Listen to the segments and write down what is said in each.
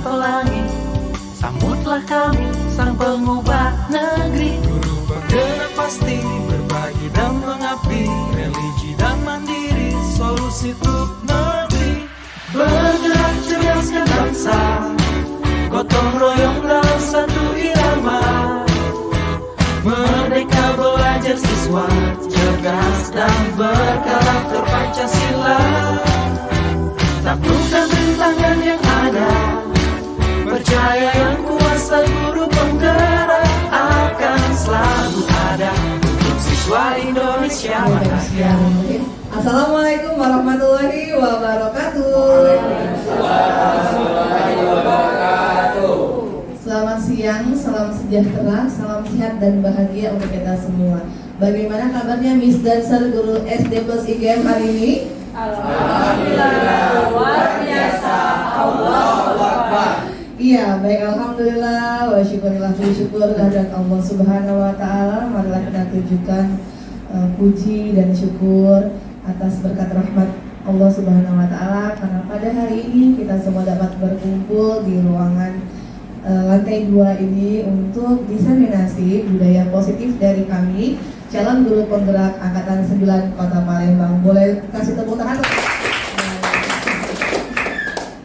pelangi, sambutlah kami sang pengubah negeri. Guru penggerak pasti berbagi dan mengabdi, religi dan mandiri, solusi untuk negeri. Bergerak cerdaskan bangsa, gotong royong dalam satu irama. Merdeka belajar siswa, cerdas dan berkarakter Pancasila. Taklukkan rintangan yang ada, percaya yang kuasa guru penggerak akan selalu ada untuk siswa Indonesia. Assalamualaikum warahmatullahi wabarakatuh. Selamat siang, salam sejahtera, salam sehat dan bahagia untuk kita semua. Bagaimana kabarnya Miss Dancer Guru SD Plus IGM hari ini? Alhamdulillah, luar biasa. Allahu Akbar. Iya, baik, alhamdulillah wa syukurillah, bersyukur kehadirat Allah Subhanahu wa taala. Marilah kita tunjukkan puji dan syukur atas berkat rahmat Allah Subhanahu wa taala karena pada hari ini kita semua dapat berkumpul di ruangan lantai 2 ini untuk diseminasi budaya positif dari kami calon guru penggerak angkatan 9 Kota Palembang. Boleh kasih tepuk tangan?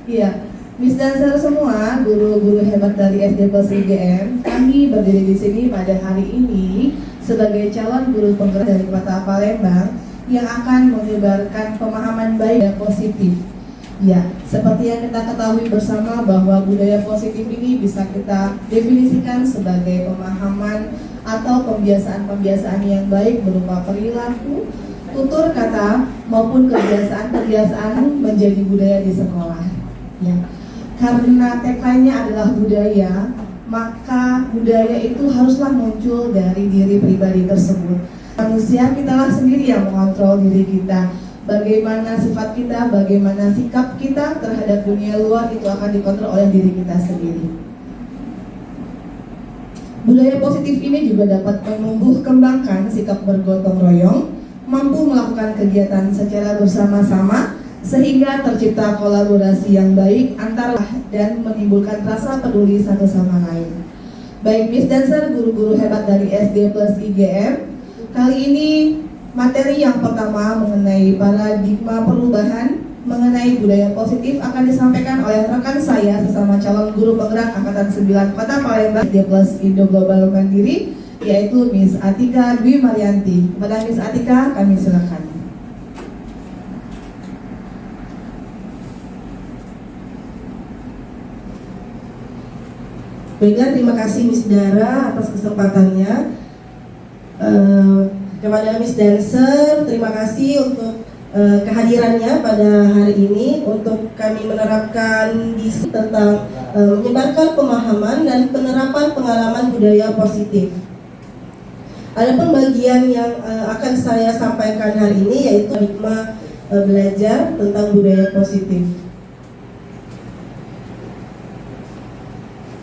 Iya, Miss Dancer semua, guru-guru hebat dari SD Plus IGM, kami berdiri di sini pada hari ini sebagai calon guru penggerak dari Kota Palembang yang akan menyebarkan pemahaman baik dan positif. Ya, seperti yang kita ketahui bersama bahwa budaya positif ini bisa kita definisikan sebagai pemahaman atau pembiasaan-pembiasaan yang baik berupa perilaku, tutur kata maupun kebiasaan-kebiasaan menjadi budaya di sekolah. Ya, karena tagline-nya adalah budaya, maka budaya itu haruslah muncul dari diri pribadi tersebut. Manusia kitalah sendiri yang mengontrol diri kita. Bagaimana sifat kita, bagaimana sikap kita terhadap dunia luar itu akan dikontrol oleh diri kita sendiri. Budaya positif ini juga dapat menumbuh kembangkan sikap bergotong royong, mampu melakukan kegiatan secara bersama-sama, sehingga tercipta kolaborasi yang baik antara dan menimbulkan rasa peduli satu sama lain. Baik Miss Dancer, guru-guru hebat dari SD Plus IGM, kali ini materi yang pertama mengenai paradigma perubahan mengenai budaya positif akan disampaikan oleh rekan saya sesama calon guru penggerak angkatan 9 Kota Palembang SD Plus Indo Global Mandiri, yaitu Miss Atika Dwi Marianti. Kepada Miss Atika kami silakan. Baiklah, terima kasih Miss Dara atas kesempatannya. Kepada Miss Dancer, terima kasih untuk kehadirannya pada hari ini untuk kami menerapkan tentang menyebarkan pemahaman dan penerapan pengalaman budaya positif. Ada bagian yang akan saya sampaikan hari ini yaitu hikmah belajar tentang budaya positif.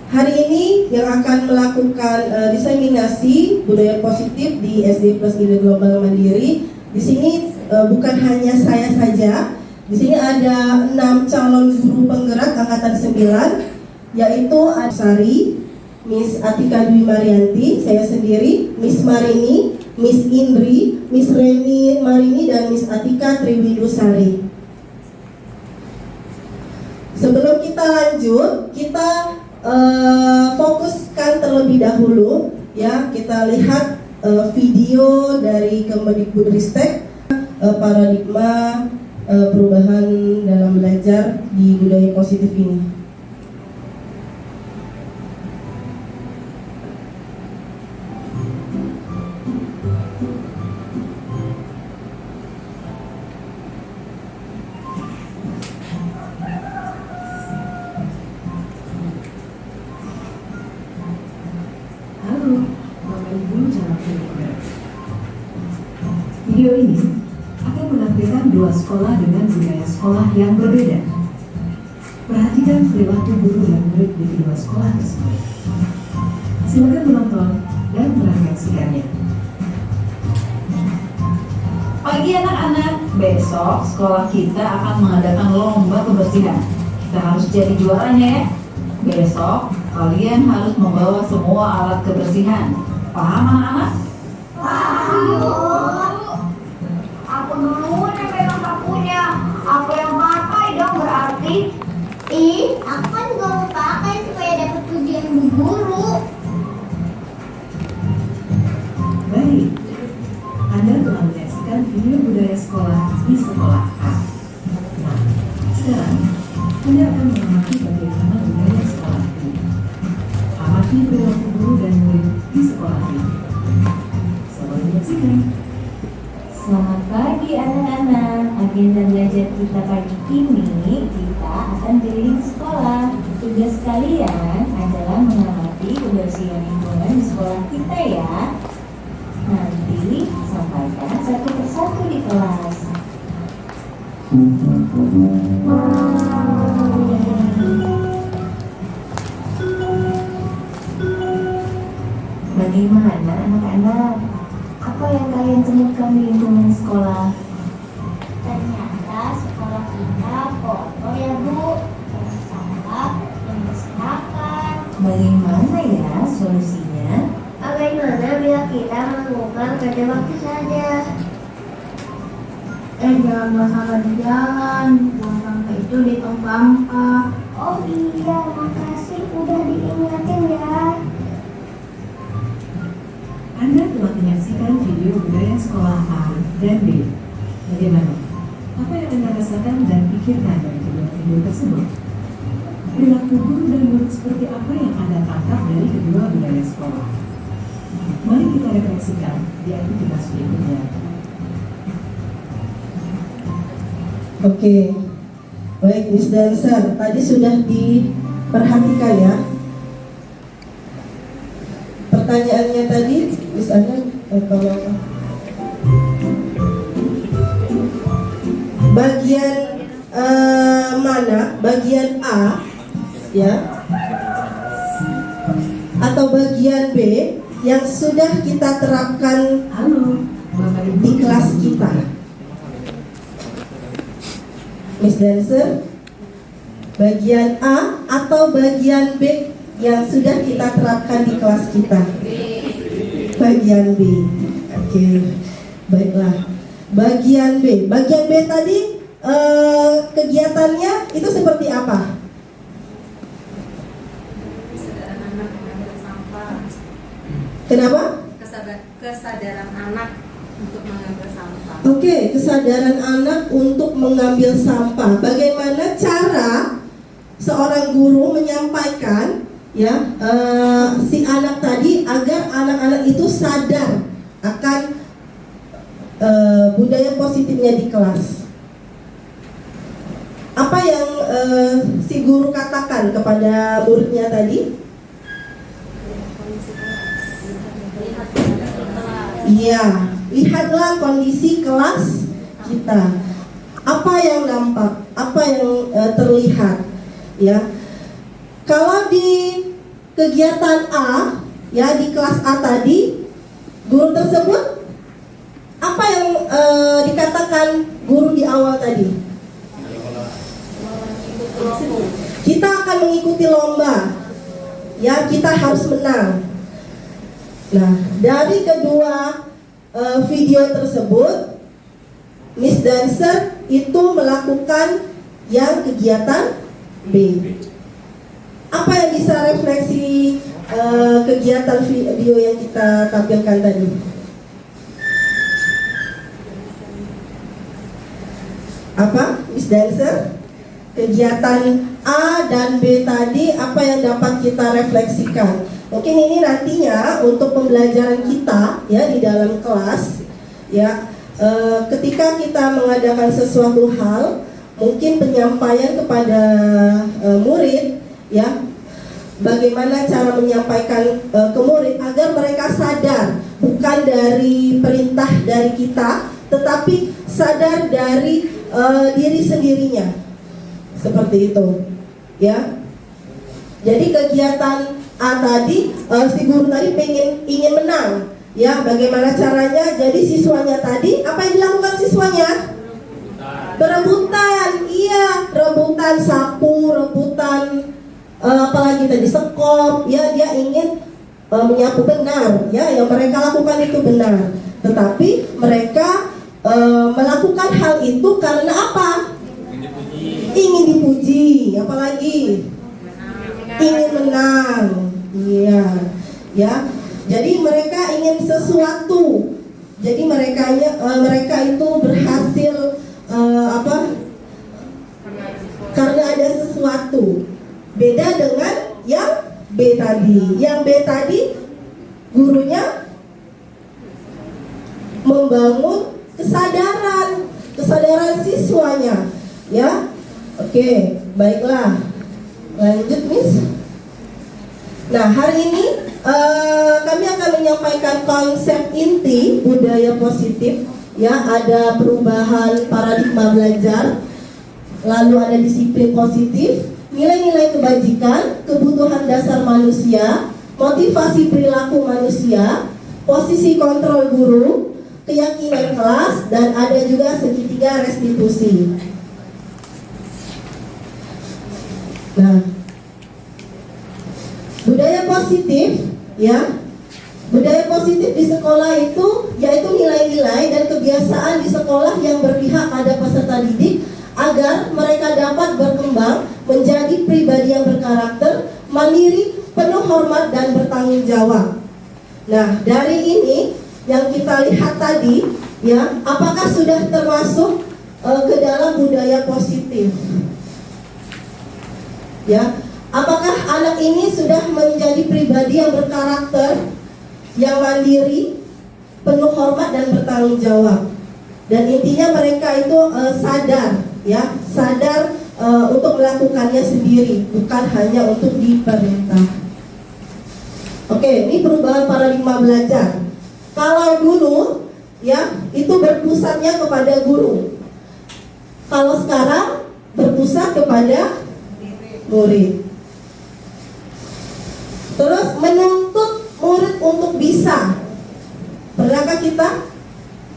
Hari ini yang akan melakukan diseminasi budaya positif di SD Plus Indo Global Mandiri. Di sini bukan hanya saya saja. Di sini ada 6 calon guru penggerak angkatan 9, yaitu Sari, Miss Atika Dwi Marianti, saya sendiri, Miss Marini, Miss Indri, Miss Reni Marini, dan Miss Atika Triwidusari. Sebelum kita lanjut, kita fokuskan terlebih dahulu ya, kita lihat video dari Kemendikbudristek paradigma perubahan dalam belajar di budaya positif ini. Video ini akan menampilkan 2 sekolah dengan budaya sekolah yang berbeda. Perhatikan perilaku guru dan murid di kedua sekolah tersebut. Silakan menonton dan merefleksikannya. Pagi anak-anak, besok sekolah kita akan mengadakan lomba kebersihan. Kita harus jadi juaranya ya. besok kalian harus membawa semua alat kebersihan. Paham anak-anak? Aku dulu nih memang gak punya. Aku yang pakai dong berarti. Ih, aku kan juga mau pakai supaya dapat pujian bu guru. Baik, Anda telah menyaksikan video budaya sekolah di sekolah A. Nah, sekarang Anda akan mengamati bagaimana budaya sekolah B. Amati perilaku guru dan murid di sekolah B. Selamat menyaksikan. Selamat pagi anak-anak. Agenda belajar kita pagi ini kita akan keliling sekolah. Tugas kalian adalah mengamati kebersihan lingkungan di sekolah kita ya. Nanti sampaikan satu persatu di kelas. Bagaimana anak-anak? Apa yang kalian temukan di lingkungan sekolah? Ternyata sekolah kita kotor ya bu. Yang sampah, yang berserakan. Bagaimana ya solusinya? Bagaimana bila kita melakukan kerja bakti saja? Jangan buang sampah di jalan, buang sampah itu di tong sampah. Oh iya, makasih udah diingatin ya. Anda telah menyaksikan video budaya sekolah A dan B. Bagaimana? Apa yang Anda rasakan dan pikirkan dari kedua video tersebut? Perilaku guru dan murid seperti apa yang Anda tangkap dari kedua budaya sekolah? Mari kita refleksikan di aktivitas berikutnya. Oke, baik Miss Dancer, tadi sudah diperhatikan ya. Pertanyaannya tadi, Miss Ana, tolong. Bagian mana? Bagian A, ya, atau bagian B yang sudah kita terapkan Halo, Bapak Ibu. di kelas kita? Miss Dancer, bagian A atau bagian B yang sudah kita terapkan di kelas kita? Bagian B. Oke, baiklah. Bagian B. Bagian B tadi kegiatannya itu seperti apa? Kesadaran anak mengambil sampah. Kenapa? Kesadaran anak untuk mengambil sampah. Oke, kesadaran anak untuk mengambil sampah. Bagaimana cara seorang guru menyampaikan ya si anak tadi agar anak-anak itu sadar akan budaya positifnya di kelas? Apa yang si guru katakan kepada muridnya tadi? Iya, lihatlah kondisi kelas kita. Apa yang nampak? Apa yang terlihat? Ya, kalau di kegiatan A, ya di kelas A tadi, guru tersebut apa yang dikatakan guru di awal tadi? Kita akan mengikuti lomba, ya kita harus menang. Nah, dari kedua video tersebut, Miss Dancer itu melakukan yang kegiatan B. Apa yang bisa refleksi kegiatan video yang kita tampilkan tadi? Apa, Miss Dancer? Kegiatan A dan B tadi, apa yang dapat kita refleksikan? Mungkin ini nantinya untuk pembelajaran kita ya di dalam kelas ya. Ketika kita mengadakan sesuatu hal, mungkin penyampaian kepada murid ya, bagaimana cara menyampaikan ke murid agar mereka sadar bukan dari perintah dari kita, tetapi sadar dari diri sendirinya, seperti itu ya. Jadi kegiatan A tadi, si guru tadi ingin menang ya. Bagaimana caranya? Jadi siswanya tadi, apa yang dilakukan siswanya? Berebutan, iya, rebutan sapu, rebutan apalagi kita di sekop, ya dia ingin menyapu benar, ya yang mereka lakukan itu benar. Tetapi mereka melakukan hal itu karena apa? Ingin dipuji, apalagi ingin menang, iya, ya. Jadi mereka ingin sesuatu. Jadi mereka itu berhasil karena ada sesuatu. Beda dengan yang B tadi. Yang B tadi gurunya membangun kesadaran siswanya, ya. Oke, baiklah. Lanjut, Miss. Nah, hari ini kami akan menyampaikan konsep inti budaya positif. Ya, ada perubahan paradigma belajar, lalu ada disiplin positif, nilai-nilai kebajikan, kebutuhan dasar manusia, motivasi perilaku manusia, posisi kontrol guru, keyakinan kelas, dan ada juga segitiga restitusi. Nah, budaya positif, ya, budaya positif di sekolah itu yaitu nilai-nilai dan kebiasaan di sekolah yang berpihak pada peserta didik agar mereka dapat berkembang menjadi pribadi yang berkarakter, mandiri, penuh hormat dan bertanggung jawab. Nah, dari ini yang kita lihat tadi, ya, apakah sudah termasuk ke dalam budaya positif? Ya, apakah anak ini sudah menjadi pribadi yang berkarakter, yang mandiri, penuh hormat dan bertanggung jawab? Dan intinya mereka itu sadar, ya, sadar untuk melakukannya sendiri, bukan hanya untuk diperintah. Oke, ini perubahan paradigma belajar. Kalau dulu, ya, itu berpusatnya kepada guru. Kalau sekarang berpusat kepada murid. Terus menuntut murid untuk bisa. Pernahkah kita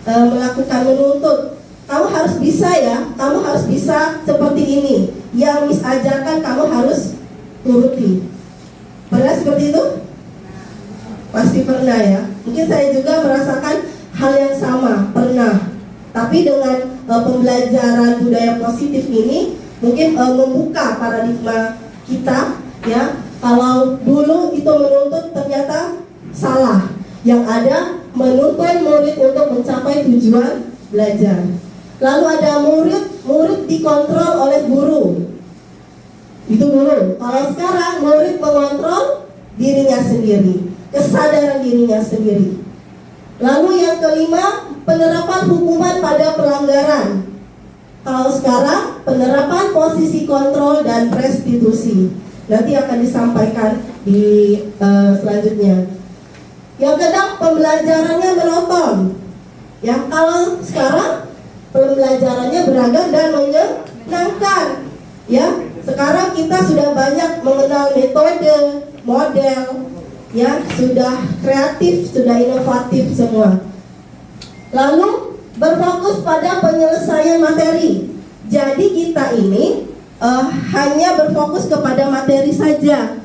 melakukan menuntut? Kamu harus bisa, ya, kamu harus bisa seperti ini. Yang Miss ajarkan kamu harus turuti. Pernah seperti itu? Pasti pernah, ya. Mungkin saya juga merasakan hal yang sama, pernah. Tapi dengan pembelajaran budaya positif ini mungkin membuka paradigma kita, ya. Kalau dulu itu menuntut ternyata salah. Yang ada menuntun murid untuk mencapai tujuan belajar. Lalu ada murid dikontrol oleh guru. Itu dulu. Kalau sekarang murid mengontrol dirinya sendiri, kesadaran dirinya sendiri. Lalu yang kelima, penerapan hukuman pada pelanggaran. Kalau sekarang penerapan posisi kontrol dan restitusi. Nanti akan disampaikan di selanjutnya. Yang keenam, pembelajarannya menonton. Ya, kalau sekarang pembelajarannya beragam dan menyenangkan. Ya, sekarang kita sudah banyak mengenal metode, model, ya, sudah kreatif, sudah inovatif semua. Lalu berfokus pada penyelesaian materi. Jadi kita ini hanya berfokus kepada materi saja.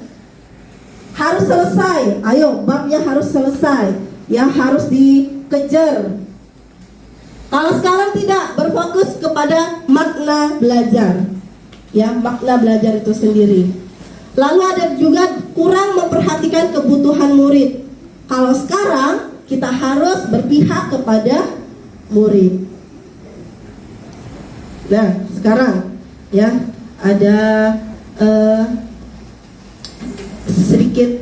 Harus selesai. Ayo, babnya harus selesai. Ya, harus dikejar. Kalau sekarang tidak, berfokus kepada makna belajar. Ya, makna belajar itu sendiri. Lalu ada juga kurang memperhatikan kebutuhan murid. Kalau sekarang kita harus berpihak kepada murid. Nah, sekarang, ya, ada sedikit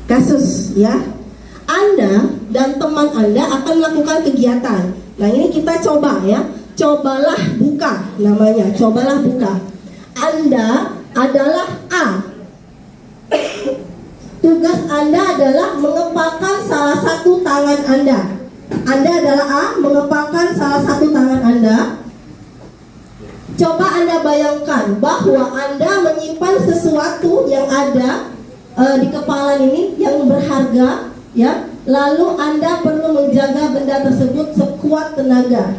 kasus, ya. Anda dan teman Anda akan melakukan kegiatan. Nah, ini kita coba, ya. Cobalah buka, namanya. Cobalah buka. Anda adalah A. Tugas Anda adalah mengepalkan salah satu tangan Anda. Anda adalah A, mengepalkan salah satu tangan Anda. Coba Anda bayangkan bahwa Anda menyimpan sesuatu yang ada di kepala ini yang berharga, ya. Lalu Anda perlu menjaga benda tersebut sekuat tenaga.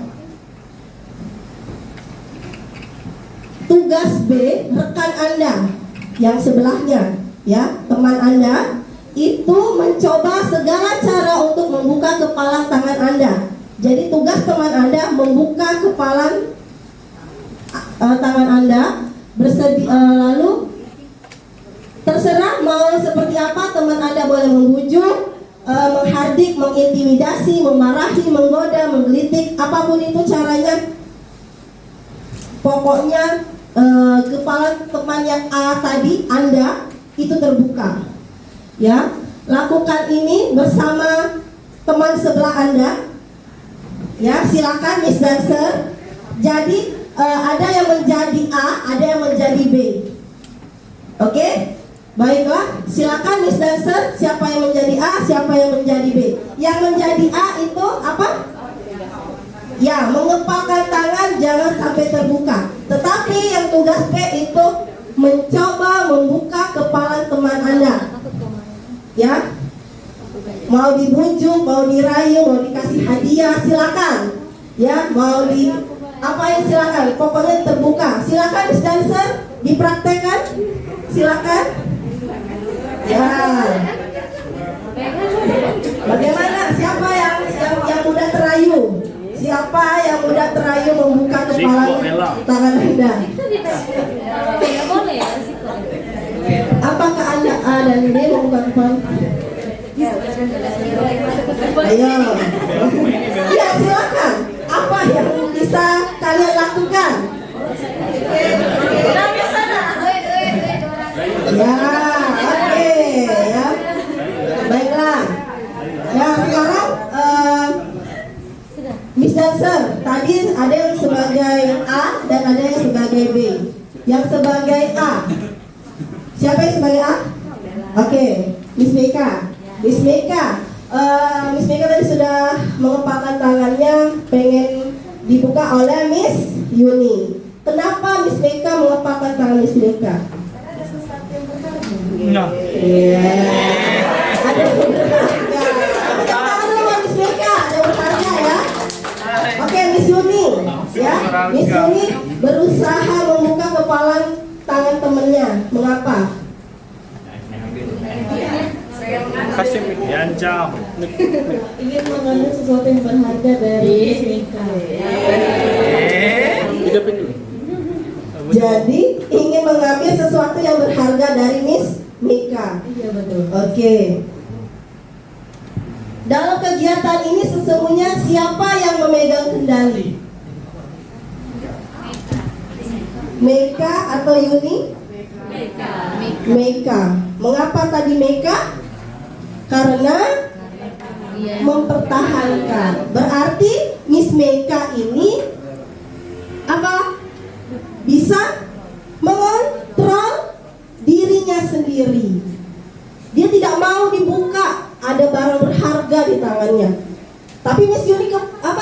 Tugas B, rekan Anda yang sebelahnya. ya, teman Anda itu mencoba segala cara untuk membuka kepalan tangan Anda. Jadi tugas teman Anda membuka kepalan tangan Anda, lalu terserah mau seperti apa teman Anda boleh membujuk, menghardik, mengintimidasi, memarahi, menggoda, menggelitik, apapun itu caranya. Pokoknya kepala teman yang A tadi Anda itu terbuka. Ya, lakukan ini bersama teman sebelah Anda. Ya, silakan Miss Dancer. Jadi ada yang menjadi A, ada yang menjadi B. Oke? Baiklah, silakan Miss Dancer. Siapa yang menjadi A, siapa yang menjadi B? Yang menjadi A itu apa? Ya, mengepalkan tangan jangan sampai terbuka. Tetapi yang tugas B itu mencoba membuka kepala teman Anda. Ya, mau dibujuk, mau dirayu, mau dikasih hadiah, silakan. Ya, mau di apa yang silakan. Pokoknya terbuka. Silakan Miss Dancer, dipraktekkan. Silakan. Ya. Bagaimana? Siapa yang mudah terayu? Siapa yang mudah terayu membuka kepala tangan Anda? Apakah Anda A dan B membuka kepala? Ayo. Ya, silakan. Apa yang bisa kalian lakukan? Ya, oke, ya. Baiklah. Ya, sekarang Miss Dancer, tadi ada yang sebagai A dan ada yang sebagai B. Yang sebagai A, siapa yang sebagai A? Oke, Miss Meka. Miss Meka tadi sudah mengepalkan tangannya, pengen dibuka oleh Miss Yuni. Kenapa Miss Meka mengepalkan tangan Miss Meka? Nah. Ada yang berharga. Tangan dulu Miss Meka, ada berharga ya. Oke, Miss Yuni, ya. Miss Yuni berusaha membuka kepala tangan temennya. Mengapa? Kasih diancam. Ingin mengambil sesuatu yang berharga dari Miss Meka. Hidupin dulu. Jadi ingin mengambil sesuatu yang berharga dari Miss Meka. Iya, betul. Oke. Dalam kegiatan ini sesungguhnya siapa yang memegang kendali? Meka atau Yuni? Meka. Mengapa tadi Meka? Karena mempertahankan. Berarti Miss Meka ini apa? Bisa mengontrol dirinya sendiri. Dia tidak mau dibuka ada barang berharga di tangannya. Tapi Miss Yuni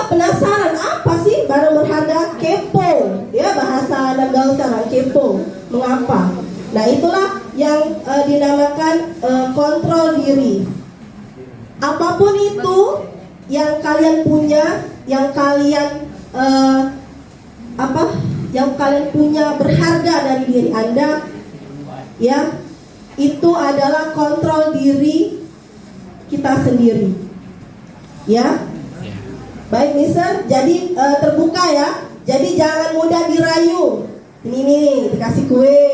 penasaran, apa sih barang berharga? Kepo. Ya, bahasa anak gaul sekarang, kepo. Mengapa? Nah, itulah yang dinamakan kontrol diri. Apapun itu yang kalian punya, yang kalian yang kalian punya berharga dari diri Anda, ya, itu adalah kontrol diri kita sendiri. Ya, baik Mister, jadi terbuka ya. Jadi jangan mudah dirayu. Ini nih dikasih kue,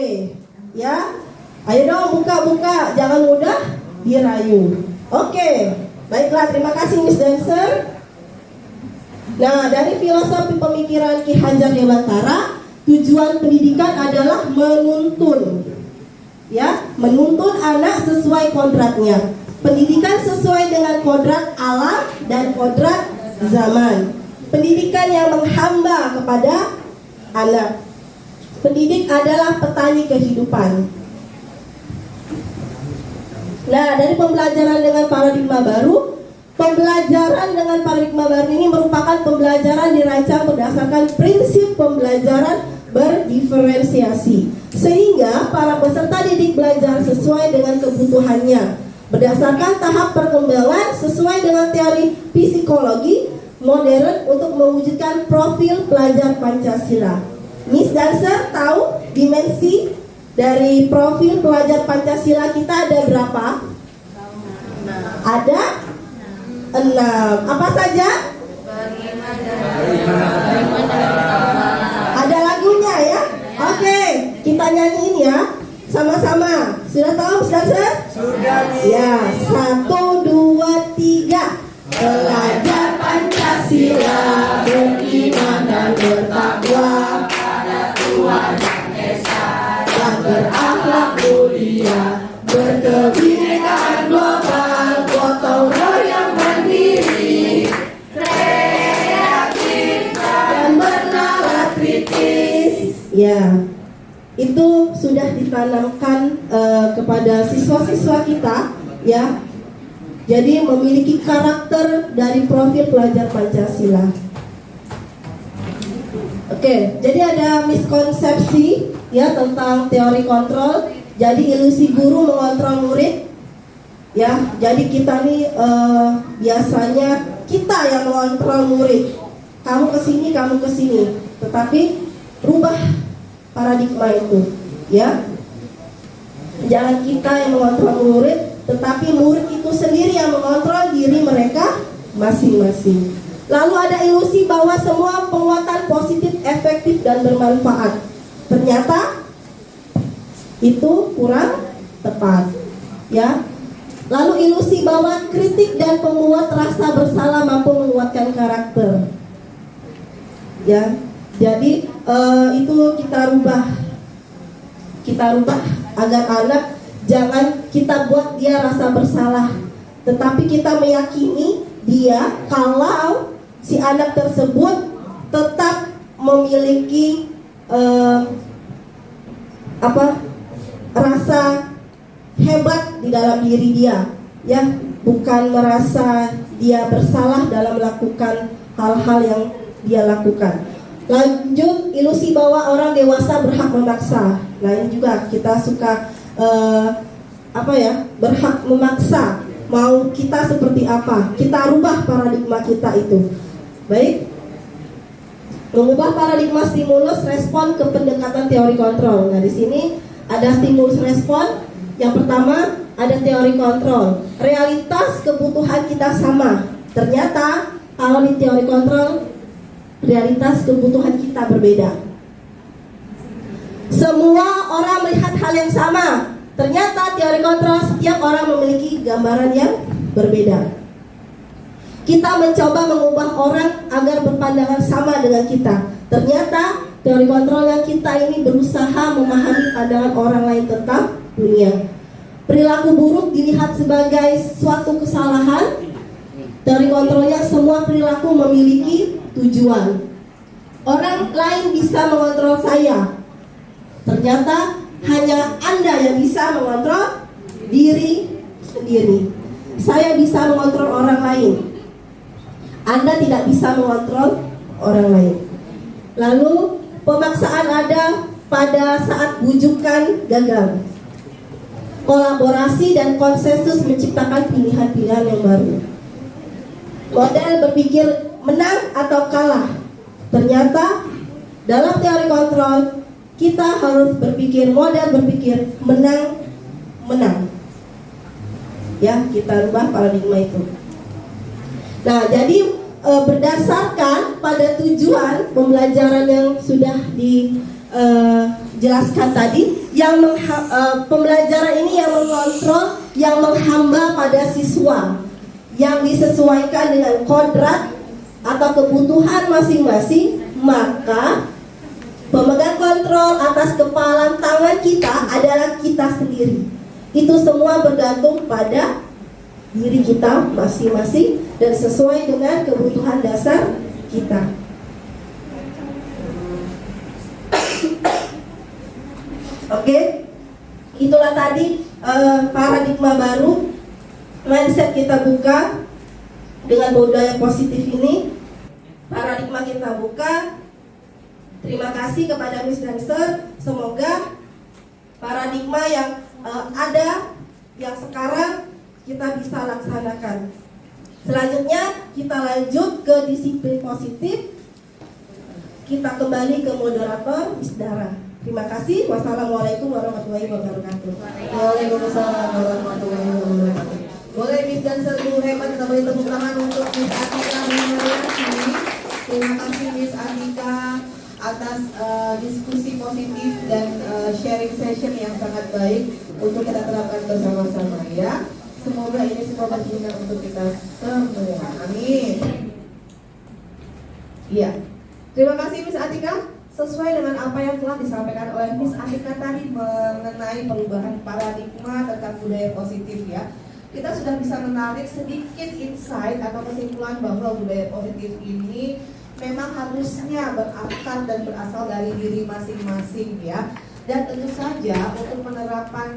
ya. Ayo dong buka, jangan mudah dirayu. Oke, baiklah, terima kasih Miss Dancer. Nah, dari filosofi pemikiran Ki Hajar Dewantara, tujuan pendidikan adalah menuntun, ya, menuntun anak sesuai kodratnya. Pendidikan sesuai dengan kodrat alam dan kodrat zaman. Pendidikan yang menghamba kepada anak. Pendidik adalah petani kehidupan. Nah, dari pembelajaran dengan paradigma baru, pembelajaran dengan paradigma baru ini merupakan pembelajaran dirancang berdasarkan prinsip pembelajaran berdiferensiasi, sehingga para peserta didik belajar sesuai dengan kebutuhannya, berdasarkan tahap perkembangan sesuai dengan teori psikologi modern untuk mewujudkan profil pelajar Pancasila. Miss Dancer tahu dimensi Dari profil pelajar Pancasila kita ada berapa? Ada 6. Apa saja? Ada lagunya ya? Oke, kita nyanyiin ya sama-sama. Sudah tahu, Ustazah? Sudah. Ya, 1, 2, 3. Pelajar Pancasila beriman dan bertakwa pada Tuhan dan Esa, dan berakhlak mulia, berkebinekaan global, gotong royong mandiri, kreatif dan bernalar kritis. Ya, itu sudah ditanamkan kepada siswa-siswa kita, ya. Jadi memiliki karakter dari profil pelajar Pancasila. Oke, jadi ada miskonsepsi ya tentang teori kontrol. Jadi ilusi guru mengontrol murid. Ya, jadi kita nih biasanya kita yang mengontrol murid. Kamu kesini, kamu kesini. Tetapi rubah paradigma itu, ya. Jangan kita yang mengontrol murid, tetapi murid itu sendiri yang mengontrol diri mereka masing-masing. Lalu ada ilusi bahwa semua penguatan positif, efektif, dan bermanfaat. Ternyata itu kurang tepat, ya. Lalu ilusi bahwa kritik dan penguat rasa bersalah mampu menguatkan karakter, ya. Jadi itu kita rubah agar anak jangan kita buat dia rasa bersalah, tetapi kita meyakini dia kalau si anak tersebut tetap memiliki rasa hebat di dalam diri dia, ya, bukan merasa dia bersalah dalam melakukan hal-hal yang dia lakukan. Lanjut, ilusi bahwa orang dewasa berhak memaksa. Nah, ini juga kita suka berhak memaksa mau kita seperti apa. Kita rubah paradigma kita itu. Baik, mengubah paradigma stimulus respon ke pendekatan teori kontrol. Nah, di sini ada stimulus respon. Yang pertama ada teori kontrol. Realitas kebutuhan kita sama. Ternyata kalau di teori kontrol realitas kebutuhan kita berbeda. Semua orang melihat hal yang sama. Ternyata teori kontrol setiap orang memiliki gambaran yang berbeda. Kita mencoba mengubah orang agar berpandangan sama dengan kita. Ternyata teori kontrol yang kita ini berusaha memahami pandangan orang lain tentang dunia. Perilaku buruk dilihat sebagai suatu kesalahan. Teori kontrolnya semua perilaku memiliki tujuan. Orang lain bisa mengontrol saya. Ternyata hanya Anda yang bisa mengontrol diri sendiri. Saya bisa mengontrol orang lain. Anda tidak bisa mengontrol orang lain. Lalu pemaksaan ada pada saat bujukan gagal. Kolaborasi dan konsensus menciptakan pilihan-pilihan yang baru. Model berpikir menang atau kalah. Ternyata dalam teori kontrol kita harus model berpikir menang. Ya, kita rubah paradigma itu. Nah, jadi berdasarkan pada tujuan pembelajaran yang sudah dijelaskan tadi, pembelajaran ini yang mengontrol, yang menghamba pada siswa, yang disesuaikan dengan kodrat atau kebutuhan masing-masing, maka pemegang kontrol atas kepalan tangan kita adalah kita sendiri. Itu semua bergantung pada diri kita masing-masing dan sesuai dengan kebutuhan dasar kita. Oke, itulah tadi paradigma baru. Mindset kita buka dengan budaya positif ini. Paradigma kita buka. Terima kasih kepada Miss Dancer. Semoga paradigma yang ada yang sekarang kita bisa laksanakan. Selanjutnya kita lanjut ke disiplin positif. Kita kembali ke moderator Miss Dara. Terima kasih. Wassalamualaikum warahmatullahi wabarakatuh. Waalaikumsalam warahmatullahi wabarakatuh. Boleh Miss Dancer Guru Hebat, kita boleh tepuk tangan untuk Miss Atika Mihariyati. Terima kasih Miss Atika atas diskusi positif dan sharing session yang sangat baik untuk kita terapkan bersama-sama ya. Semoga ini semua berguna untuk kita semua. Amin. Iya. Terima kasih Miss Atika. Sesuai dengan apa yang telah disampaikan oleh Miss Atika tadi mengenai perubahan paradigma tentang budaya positif ya, kita sudah bisa menarik sedikit insight atau kesimpulan bahwa budaya positif ini memang harusnya berakar dan berasal dari diri masing-masing ya. Dan tentu saja untuk penerapan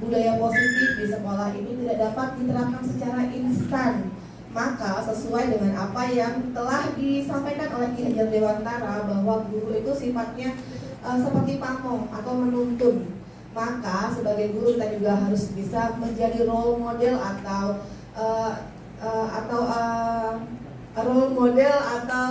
budaya positif di sekolah ini tidak dapat diterapkan secara instan. Maka sesuai dengan apa yang telah disampaikan oleh Ki Hajar Dewantara bahwa guru itu sifatnya seperti pamong atau menuntun. Maka sebagai guru kita juga harus bisa menjadi role model atau role model atau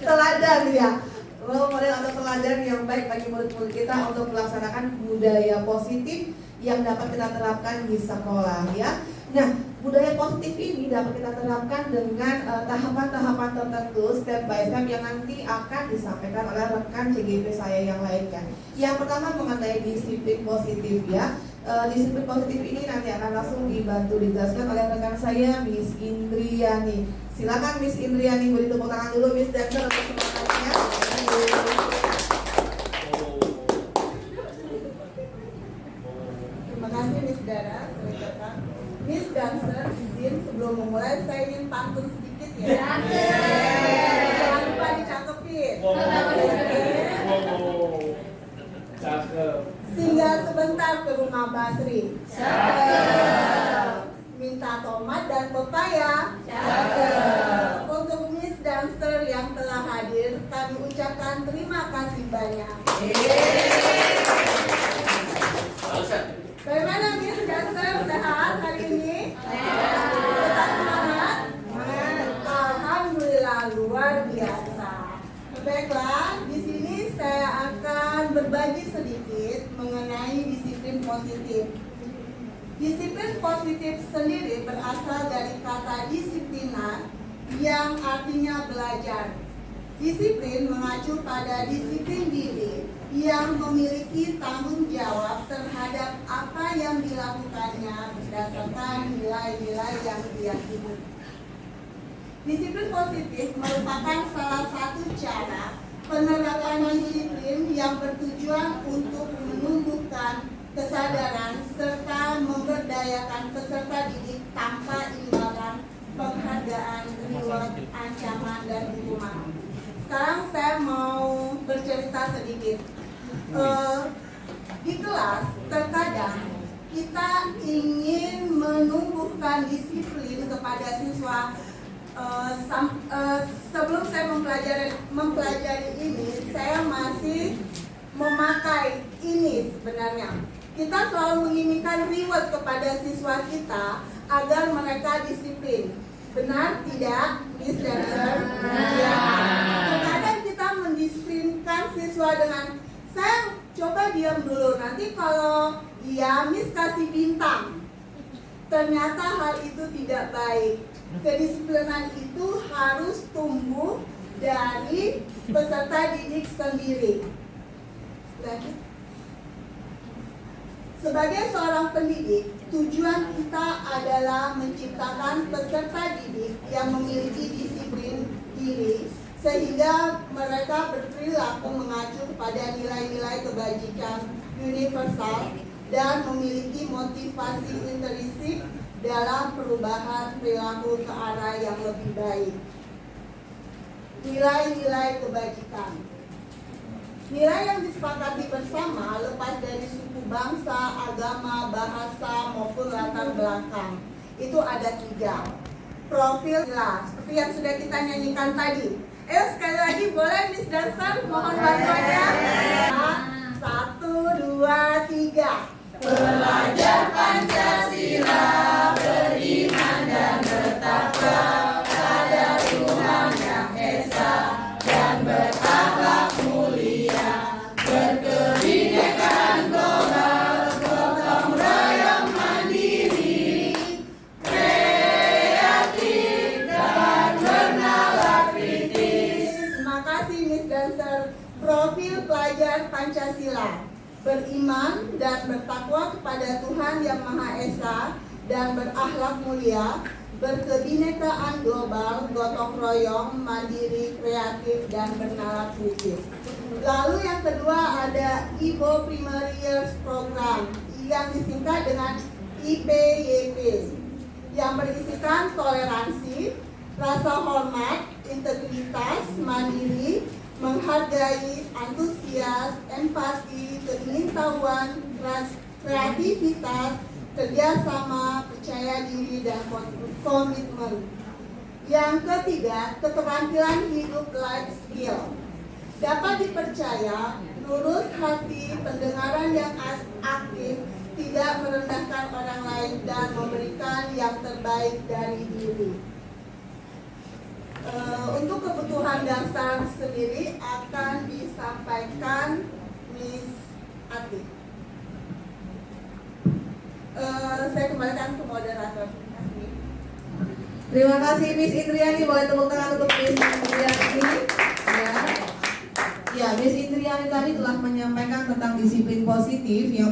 teladan ya. Role model atau teladan yang baik bagi murid-murid kita untuk melaksanakan budaya positif yang dapat kita terapkan di sekolah ya. Nah, budaya positif ini dapat kita terapkan dengan tahapan-tahapan tertentu, step by step yang nanti akan disampaikan oleh rekan CGP saya yang lainnya. Yang pertama mengenai disiplin positif ya. Disiplin positif ini nanti akan langsung dibantu dijelaskan oleh rekan saya Miss Indriani. Silakan Miss Indriani, beri tepuk tangan dulu Miss Dancer untuk semangatnya. Terima kasih Miss Dara. Miss Dancer, izin sebelum memulai saya ingin pantun sedikit ya. Jangan lupa dicakepin. Cakep. Singgah sebentar ke rumah Basri. Cakep. Minta tomat dan pepaya. Cakep. Untuk Miss Dancer yang telah hadir, kami ucapkan terima kasih banyak. Bagaimana Miss Dancer, sehat hari ini? Tetap semangat? Alhamdulillah, luar biasa. Baiklah, di sini saya akan berbagi sedikit mengenai disiplin positif. Disiplin positif sendiri berasal dari kata disiplinan yang artinya belajar. Disiplin mengacu pada disiplin diri yang memiliki tanggung jawab terhadap apa yang dilakukannya berdasarkan nilai-nilai yang diyakini. Disiplin positif merupakan salah satu cara penerapan disiplin yang bertujuan untuk menumbuhkan kesadaran serta memberdayakan peserta didik tanpa imbalan, penghargaan, reward, ancaman, dan hukuman. Sekarang saya mau bercerita sedikit. Di kelas terkadang kita ingin menumbuhkan disiplin kepada siswa. Sebelum saya mempelajari ini, saya masih memakai ini sebenarnya. Kita selalu menginginkan reward kepada siswa kita agar mereka disiplin. Benar tidak, Miss Dancer? Ya. Terkadang kita mendisiplinkan siswa dengan saya coba diam dulu, nanti kalau dia Miss kasih bintang. Ternyata hal itu tidak baik. Kedisiplinan itu harus tumbuh dari peserta didik sendiri. Lanjut. Sebagai seorang pendidik, tujuan kita adalah menciptakan peserta didik yang memiliki disiplin diri sehingga mereka berperilaku mengacu pada nilai-nilai kebajikan universal dan memiliki motivasi intrinsik dalam perubahan perilaku ke arah yang lebih baik. Nilai-nilai kebajikan. Nilai yang disepakati bersama lepas dari suku bangsa, agama, bahasa, maupun latar belakang. Itu ada 3. Profil jelas, seperti yang sudah kita nyanyikan tadi. Sekali lagi boleh Miss Dancer, mohon bantuannya. 1, 2, 3. Belajar Pancasila, beriman dan bertakwa pada Tuhan Yang Esa dan berakhlak mulia, Tuhan Yang Maha Esa dan berakhlak mulia, berkebinekaan global, gotong royong, mandiri, kreatif, dan bernalar kritis. Lalu yang kedua ada IBO Primary Years Program yang disingkat dengan IPYP, yang berisikan toleransi, rasa hormat, integritas, mandiri, menghargai, antusias, empati, keingintahuan, kreativitas, kerjasama, percaya diri, dan komitmen. Yang ketiga, keterampilan hidup life skill. Dapat dipercaya, lurus hati, pendengaran yang aktif, tidak merendahkan orang lain, dan memberikan yang terbaik dari diri. Untuk kebutuhan dasar sendiri akan disampaikan Miss Ati. Saya kembalikan ke moderator. Terima kasih Miss Indriani, boleh tepuk tangan untuk Miss Indriani. Ya, Miss Indriani tadi telah menyampaikan tentang disiplin positif yang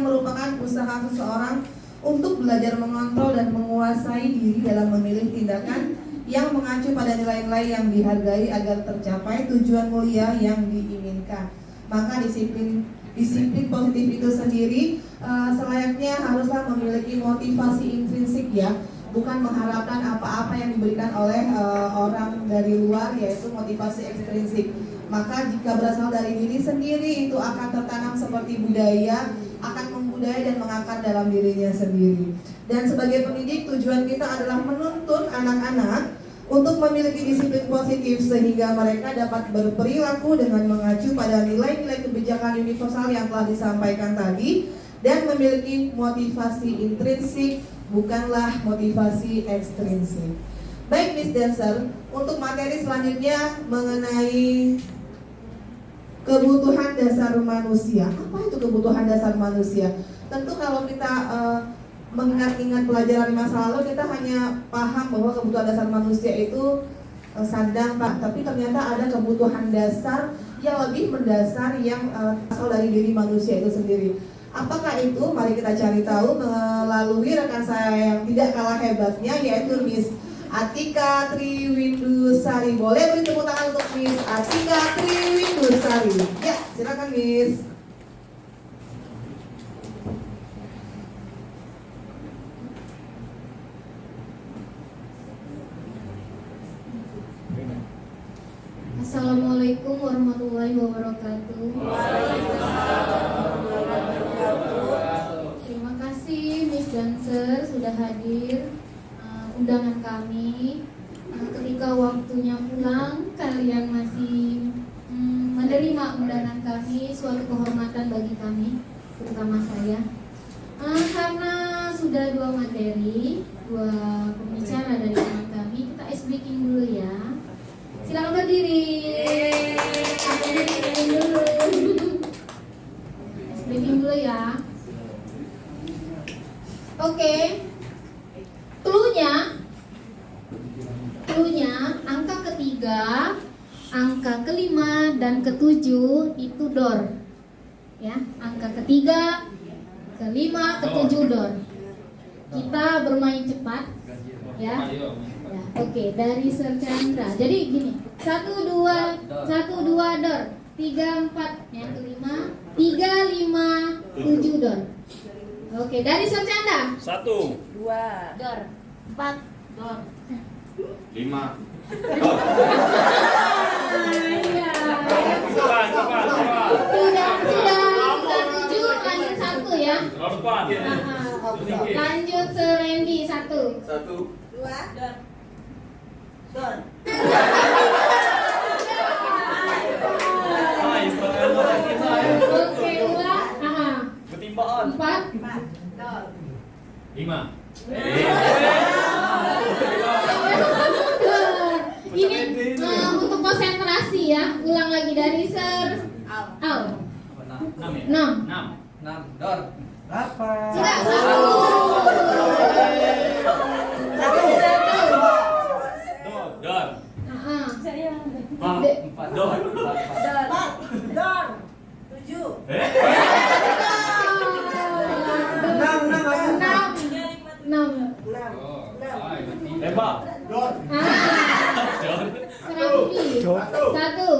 merupakan usaha seseorang untuk belajar mengontrol dan menguasai diri dalam memilih tindakan yang mengacu pada nilai-nilai yang dihargai agar tercapai tujuan mulia yang diinginkan. Maka disiplin positif itu sendiri selayaknya haruslah memiliki motivasi intrinsik ya, bukan mengharapkan apa-apa yang diberikan oleh orang dari luar, yaitu motivasi ekstrinsik. Maka jika berasal dari diri sendiri, itu akan tertanam seperti budaya, akan membudaya dan mengakar dalam dirinya sendiri. Dan sebagai pendidik, tujuan kita adalah menuntun anak-anak untuk memiliki disiplin positif sehingga mereka dapat berperilaku dengan mengacu pada nilai-nilai kebijakan universal yang telah disampaikan tadi dan memiliki motivasi intrinsik, bukanlah motivasi ekstrinsik. Baik Miss Dancer, untuk materi selanjutnya mengenai kebutuhan dasar manusia. Apa itu kebutuhan dasar manusia? Tentu kalau kita mengingat-ingat pelajaran masa lalu, kita hanya paham bahwa kebutuhan dasar manusia itu sadang Pak, tapi ternyata ada kebutuhan dasar yang lebih mendasar yang asal dari diri manusia itu sendiri. Apakah itu? Mari kita cari tahu melalui rekan saya yang tidak kalah hebatnya, yaitu Miss Atika Triwindusari. Boleh beri tepuk tangan untuk Miss Atika Triwindusari. Ya, silakan Miss. Assalamualaikum warahmatullahi wabarakatuh. Terima kasih Miss Dancer sudah hadir undangan kami. Ketika waktunya pulang, kalian masih menerima undangan kami, suatu kehormatan bagi kami, terutama saya. Karena sudah dua materi, dua pembicara dari teman kami, kita ice breaking dulu ya. Silakan berdiri. Berdiri dulu. Breaking dulu ya. Oke. Cluenya angka ketiga, angka kelima dan ketujuh itu door. Ya, angka ketiga, kelima, ketujuh door. Kita bermain cepat, ya. Ya, oke, dari Sir Chandra. Jadi gini, 1, 2 door, 3, 4, yang kelima, 3, 5, 7 door. Oke, dari Sir Chandra. 1, 2 door, 4 door, 5. Iya. Cepat. Sudah 7, lanjut 1 ya. Depan. Lanjut Sir Randy 1. 1, 2, don. Oke, 2, Ketimbaan. 4, 5. Ini untuk konsentrasi ya. Ulang lagi dari Sir Al. 6. 6 dor. Berapa? Sudah 1. Dor. 4 dor. 7. 6 Ramli. Satu.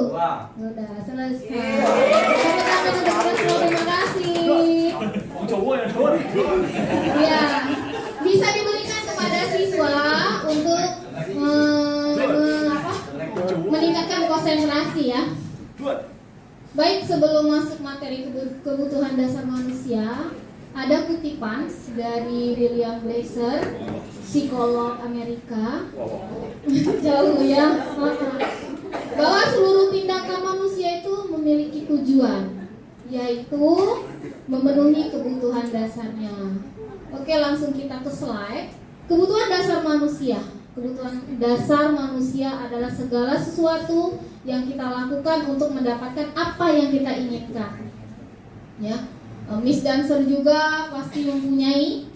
Udah selesai. Tepuk tangan untuk kita semua, terima kasih. Ya, bisa diberikan kepada siswa untuk meningkatkan konsentrasi ya. Baik, sebelum masuk materi kebutuhan dasar manusia, ada kutipan dari William Glasser, psikolog Amerika. Jauh ya. Bahwa seluruh tindakan manusia itu memiliki tujuan, yaitu memenuhi kebutuhan dasarnya. Oke, langsung kita ke slide. Kebutuhan dasar manusia. Kebutuhan dasar manusia adalah segala sesuatu yang kita lakukan untuk mendapatkan apa yang kita inginkan. Ya, Miss Dancer juga pasti mempunyai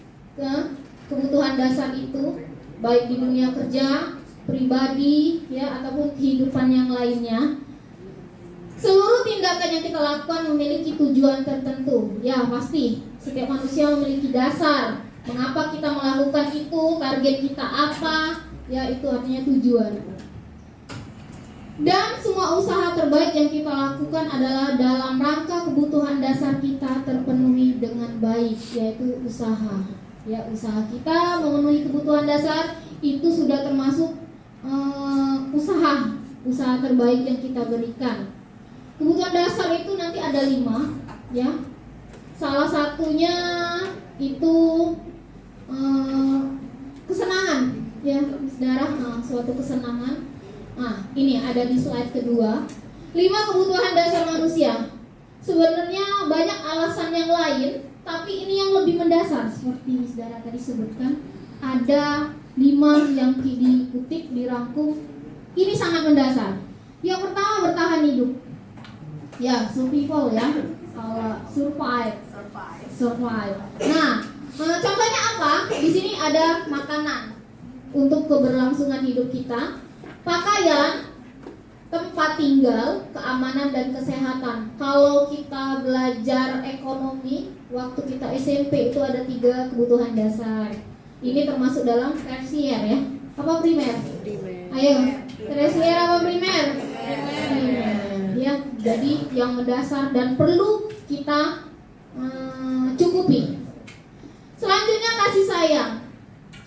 kebutuhan dasar itu, baik di dunia kerja, pribadi, ya, ataupun kehidupan yang lainnya. Seluruh tindakan yang kita lakukan memiliki tujuan tertentu. Ya, pasti setiap manusia memiliki dasar. Mengapa kita melakukan itu, target kita apa, ya itu artinya tujuan. Dan semua usaha terbaik yang kita lakukan adalah dalam rangka kebutuhan dasar kita terpenuhi dengan baik, yaitu usaha. Ya, usaha kita memenuhi kebutuhan dasar itu sudah termasuk usaha terbaik yang kita berikan. Kebutuhan dasar itu nanti ada 5, ya. Salah satunya itu kesenangan, ya, saudara, suatu kesenangan. Nah, ini ada di slide kedua. 5 kebutuhan dasar manusia. Sebenarnya banyak alasan yang lain, tapi ini yang lebih mendasar. Seperti saudara tadi sebutkan, ada 5 yang dikutip, dirangkum. Ini sangat mendasar. Yang pertama, bertahan hidup. Ya, survival ya. Survive. Nah, contohnya apa? Di sini ada makanan untuk keberlangsungan hidup kita, pakaian, tempat tinggal, keamanan dan kesehatan. Kalau kita belajar ekonomi waktu kita SMP itu ada 3 kebutuhan dasar. Ini termasuk dalam tersier ya. Apa primer? Ayo, tersier apa primer? Primer. Ya, jadi yang mendasar dan perlu kita cukupi. Selanjutnya kasih sayang.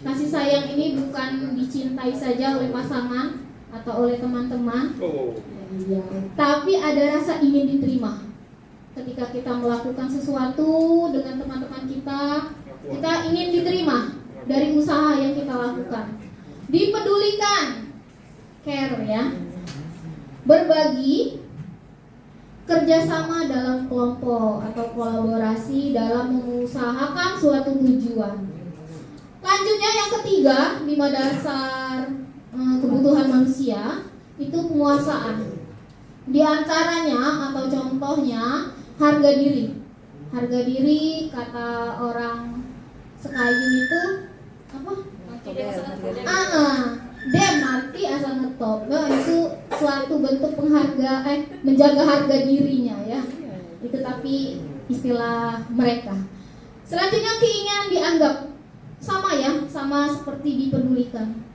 Kasih sayang ini bukan dicintai saja oleh pasangan atau oleh teman-teman, ya, tapi ada rasa ingin diterima. Ketika kita melakukan sesuatu dengan teman-teman kita ingin diterima dari usaha yang kita lakukan. Dipedulikan, care ya. Berbagi, kerjasama dalam kelompok atau kolaborasi dalam mengusahakan suatu tujuan. Lanjutnya yang ketiga, 5 dasar kebutuhan manusia itu penguasaan. Di antaranya atau contohnya harga diri. Harga diri kata orang Sekayu itu apa? Dem arti asal ngetop. Nah, itu suatu bentuk menjaga harga dirinya ya. Itu tapi istilah mereka. Selanjutnya keinginan dianggap. Sama ya, sama seperti dipedulikan.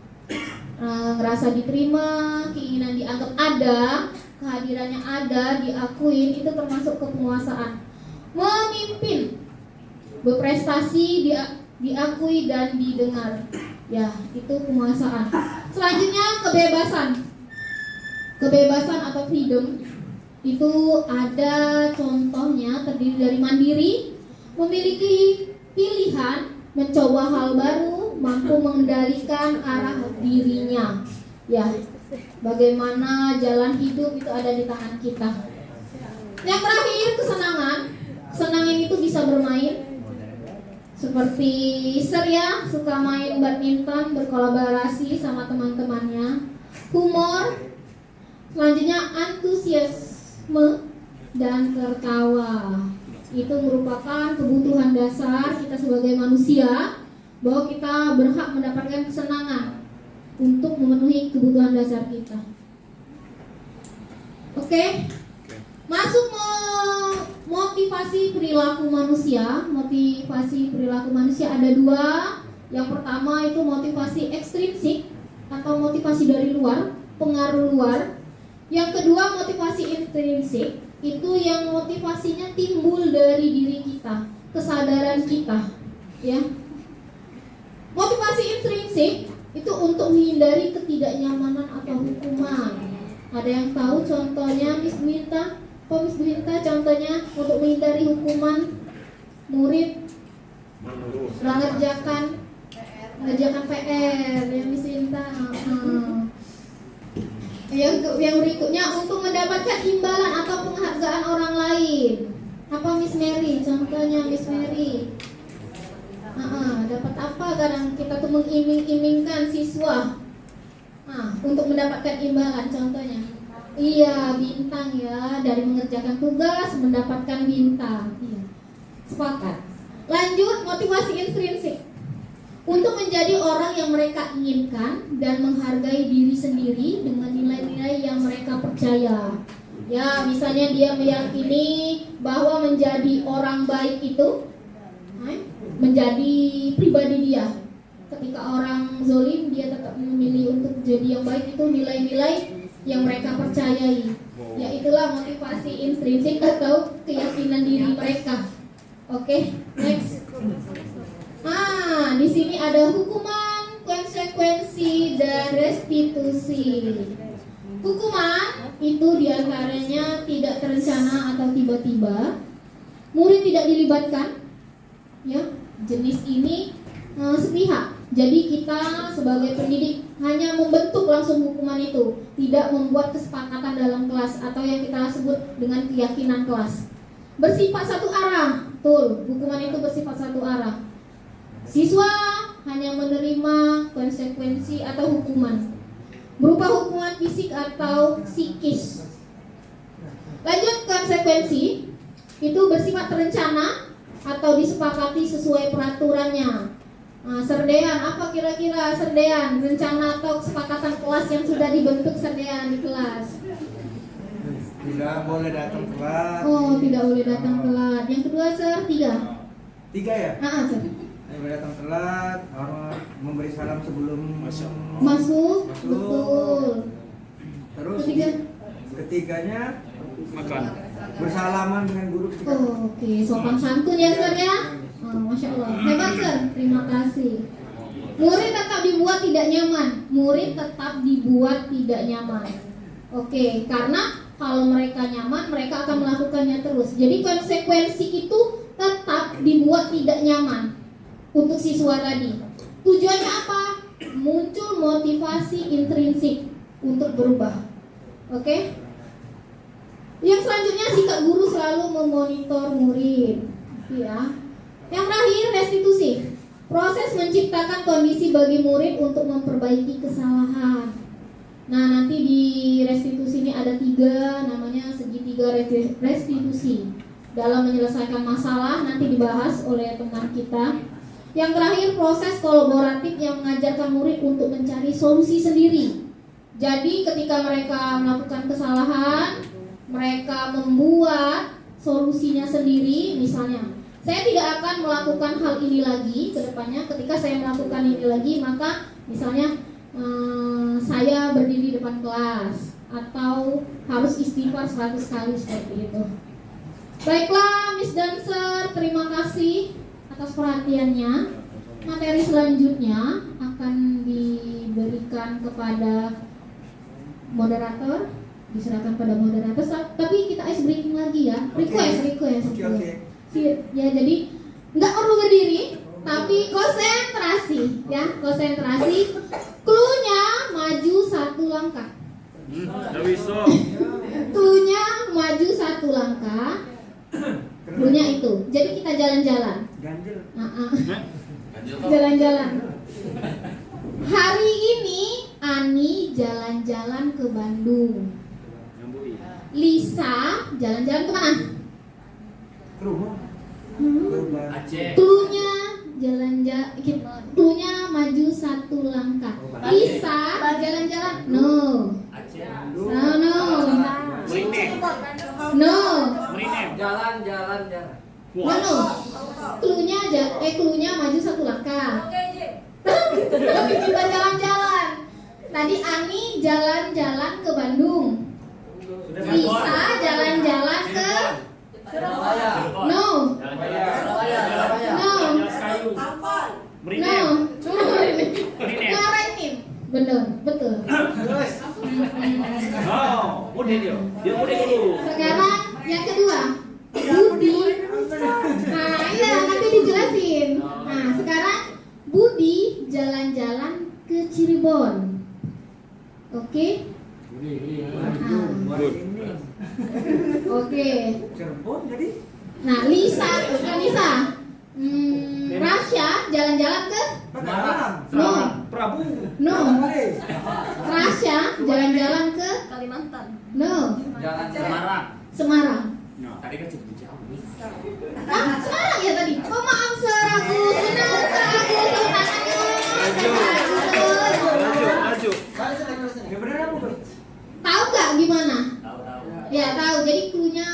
Ngerasa diterima, keinginan dianggap ada, kehadirannya ada, diakuin, itu termasuk kepenguasaan. Memimpin, berprestasi, diakui dan didengar. Ya, itu penguasaan. Selanjutnya kebebasan. Kebebasan atau freedom itu ada contohnya terdiri dari mandiri, memiliki pilihan, mencoba hal baru, mampu mengendalikan arah dirinya. Ya, bagaimana jalan hidup itu ada di tangan kita. Yang terakhir kesenangan. Kesenangan itu bisa bermain. Seperti Serya suka main badminton, berkolaborasi sama teman-temannya. Humor. Selanjutnya antusiasme dan tertawa. Itu merupakan kebutuhan dasar kita sebagai manusia, bahwa kita berhak mendapatkan kesenangan untuk memenuhi kebutuhan dasar kita. Oke. Masuk motivasi perilaku manusia. Motivasi perilaku manusia ada 2. Yang pertama itu motivasi ekstrinsik atau motivasi dari luar, pengaruh luar. Yang kedua motivasi intrinsik, itu yang motivasinya timbul dari diri kita, kesadaran kita, ya. Motivasi intrinsik itu untuk menghindari ketidaknyamanan atau hukuman. Ada yang tahu contohnya Miss Dwinta? Miss Dwinta contohnya untuk menghindari hukuman murid mengerjakan PR ya Miss Dwinta. Yang berikutnya untuk mendapatkan imbalan atau penghargaan orang lain. Apa Miss Mary? Contohnya Miss Mary. Dapat apa kadang kita tuh mengiming-imingkan siswa untuk mendapatkan imbalan, contohnya iya bintang ya, dari mengerjakan tugas mendapatkan bintang. Iya, sepakat. Lanjut, motivasi intrinsik untuk menjadi orang yang mereka inginkan dan menghargai diri sendiri dengan nilai-nilai yang mereka percaya. Ya, misalnya dia meyakini bahwa menjadi orang baik itu menjadi pribadi dia. Ketika orang zolim, dia tetap memilih untuk jadi yang baik, itu nilai-nilai yang mereka percayai. Ya, itulah motivasi intrinsik atau keyakinan diri mereka. Oke, next. Di sini ada hukuman, konsekuensi, dan restitusi. Hukuman itu diantaranya tidak terencana atau tiba-tiba. Murid tidak dilibatkan. Ya, jenis ini sepihak. Jadi kita sebagai pendidik hanya membentuk langsung hukuman itu, tidak membuat kesepakatan dalam kelas atau yang kita sebut dengan keyakinan kelas. Bersifat satu arah, betul. Hukuman itu bersifat satu arah. Siswa hanya menerima konsekuensi atau hukuman berupa hukuman fisik atau psikis. Lanjut, konsekuensi itu bersifat terencana atau disepakati sesuai peraturannya. Serdean, apa kira-kira serdean? Rencana atau kesepakatan kelas yang sudah dibentuk serdean di kelas. Tidak boleh datang telat. Oh, tidak boleh datang telat. Yang kedua, tiga. Tiga ya? Sir. Tidak boleh datang telat, harus memberi salam sebelum Masuk. Betul. Terus ketiganya Makan. bersalaman dengan guru kita. Oke, sopan santun ya Sir ya. Masya Allah, hebat Sir, terima kasih. Murid tetap dibuat tidak nyaman. Oke, karena kalau mereka nyaman, mereka akan melakukannya terus. Jadi konsekuensi itu tetap dibuat tidak nyaman untuk siswa tadi. Tujuannya apa? Muncul motivasi intrinsik untuk berubah. Oke? Yang selanjutnya, sikap guru selalu memonitor murid. Ya. Yang terakhir, restitusi. Proses menciptakan kondisi bagi murid untuk memperbaiki kesalahan. Nah, nanti di restitusi ini ada 3, namanya segitiga restitusi. Dalam menyelesaikan masalah nanti dibahas oleh teman kita. Yang terakhir, proses kolaboratif yang mengajarkan murid untuk mencari solusi sendiri. Jadi ketika mereka melakukan kesalahan, mereka membuat solusinya sendiri. Misalnya, saya tidak akan melakukan hal ini lagi ke depannya. Ketika saya melakukan ini lagi, maka misalnya saya berdiri di depan kelas atau harus istighfar 100 kali seperti itu. Baiklah, Miss Dancer, terima kasih atas perhatiannya. Materi selanjutnya akan diberikan kepada moderator, diserahkan pada moderator. Tapi kita ice breaking lagi ya. Request. Oke. Ya, jadi nggak perlu berdiri, tapi konsentrasi ya, konsentrasi. Cluenya maju 1 langkah. Cluenya maju 1 langkah. Cluenya itu. Jadi kita jalan-jalan. Ganjil. Jalan-jalan. Hari ini Ani jalan-jalan ke Bandung. Lisa jalan-jalan kemana? Ke rumah. Aceh. Cluenya maju 1 langkah. Lisa jalan-jalan. No. Jalan. Cluenya maju 1 langkah. Lebih kita jalan-jalan. Tadi Ani jalan-jalan ke Bandung. Lisa jalan-jalan ke Surabaya. No. No. Ampon. No. Maritim. Bener, betul. Mudik dia. Dia mudik dulu. Sekarang yang kedua, Budi. Nah, iya nanti dijelasin. Nah, sekarang Budi jalan-jalan ke Cirebon. Oke? Oke. Cirebon jadi Nah, Lisa, bukan Lisa. Rasya jalan-jalan ke Semarang. No. Prabu. No. Rasya jalan-jalan ke Kalimantan. No. Jalan Semarang. Semarang. Nah, tadi kan sebut jauh. Ah, Semarang ya tadi. Oh maaf Sir, aku benar Sir, aku tepuk tangannya. Maju. Ya bener apa, Bro? Tahu nggak gimana? Tahu. Ya tahu. Jadi klunya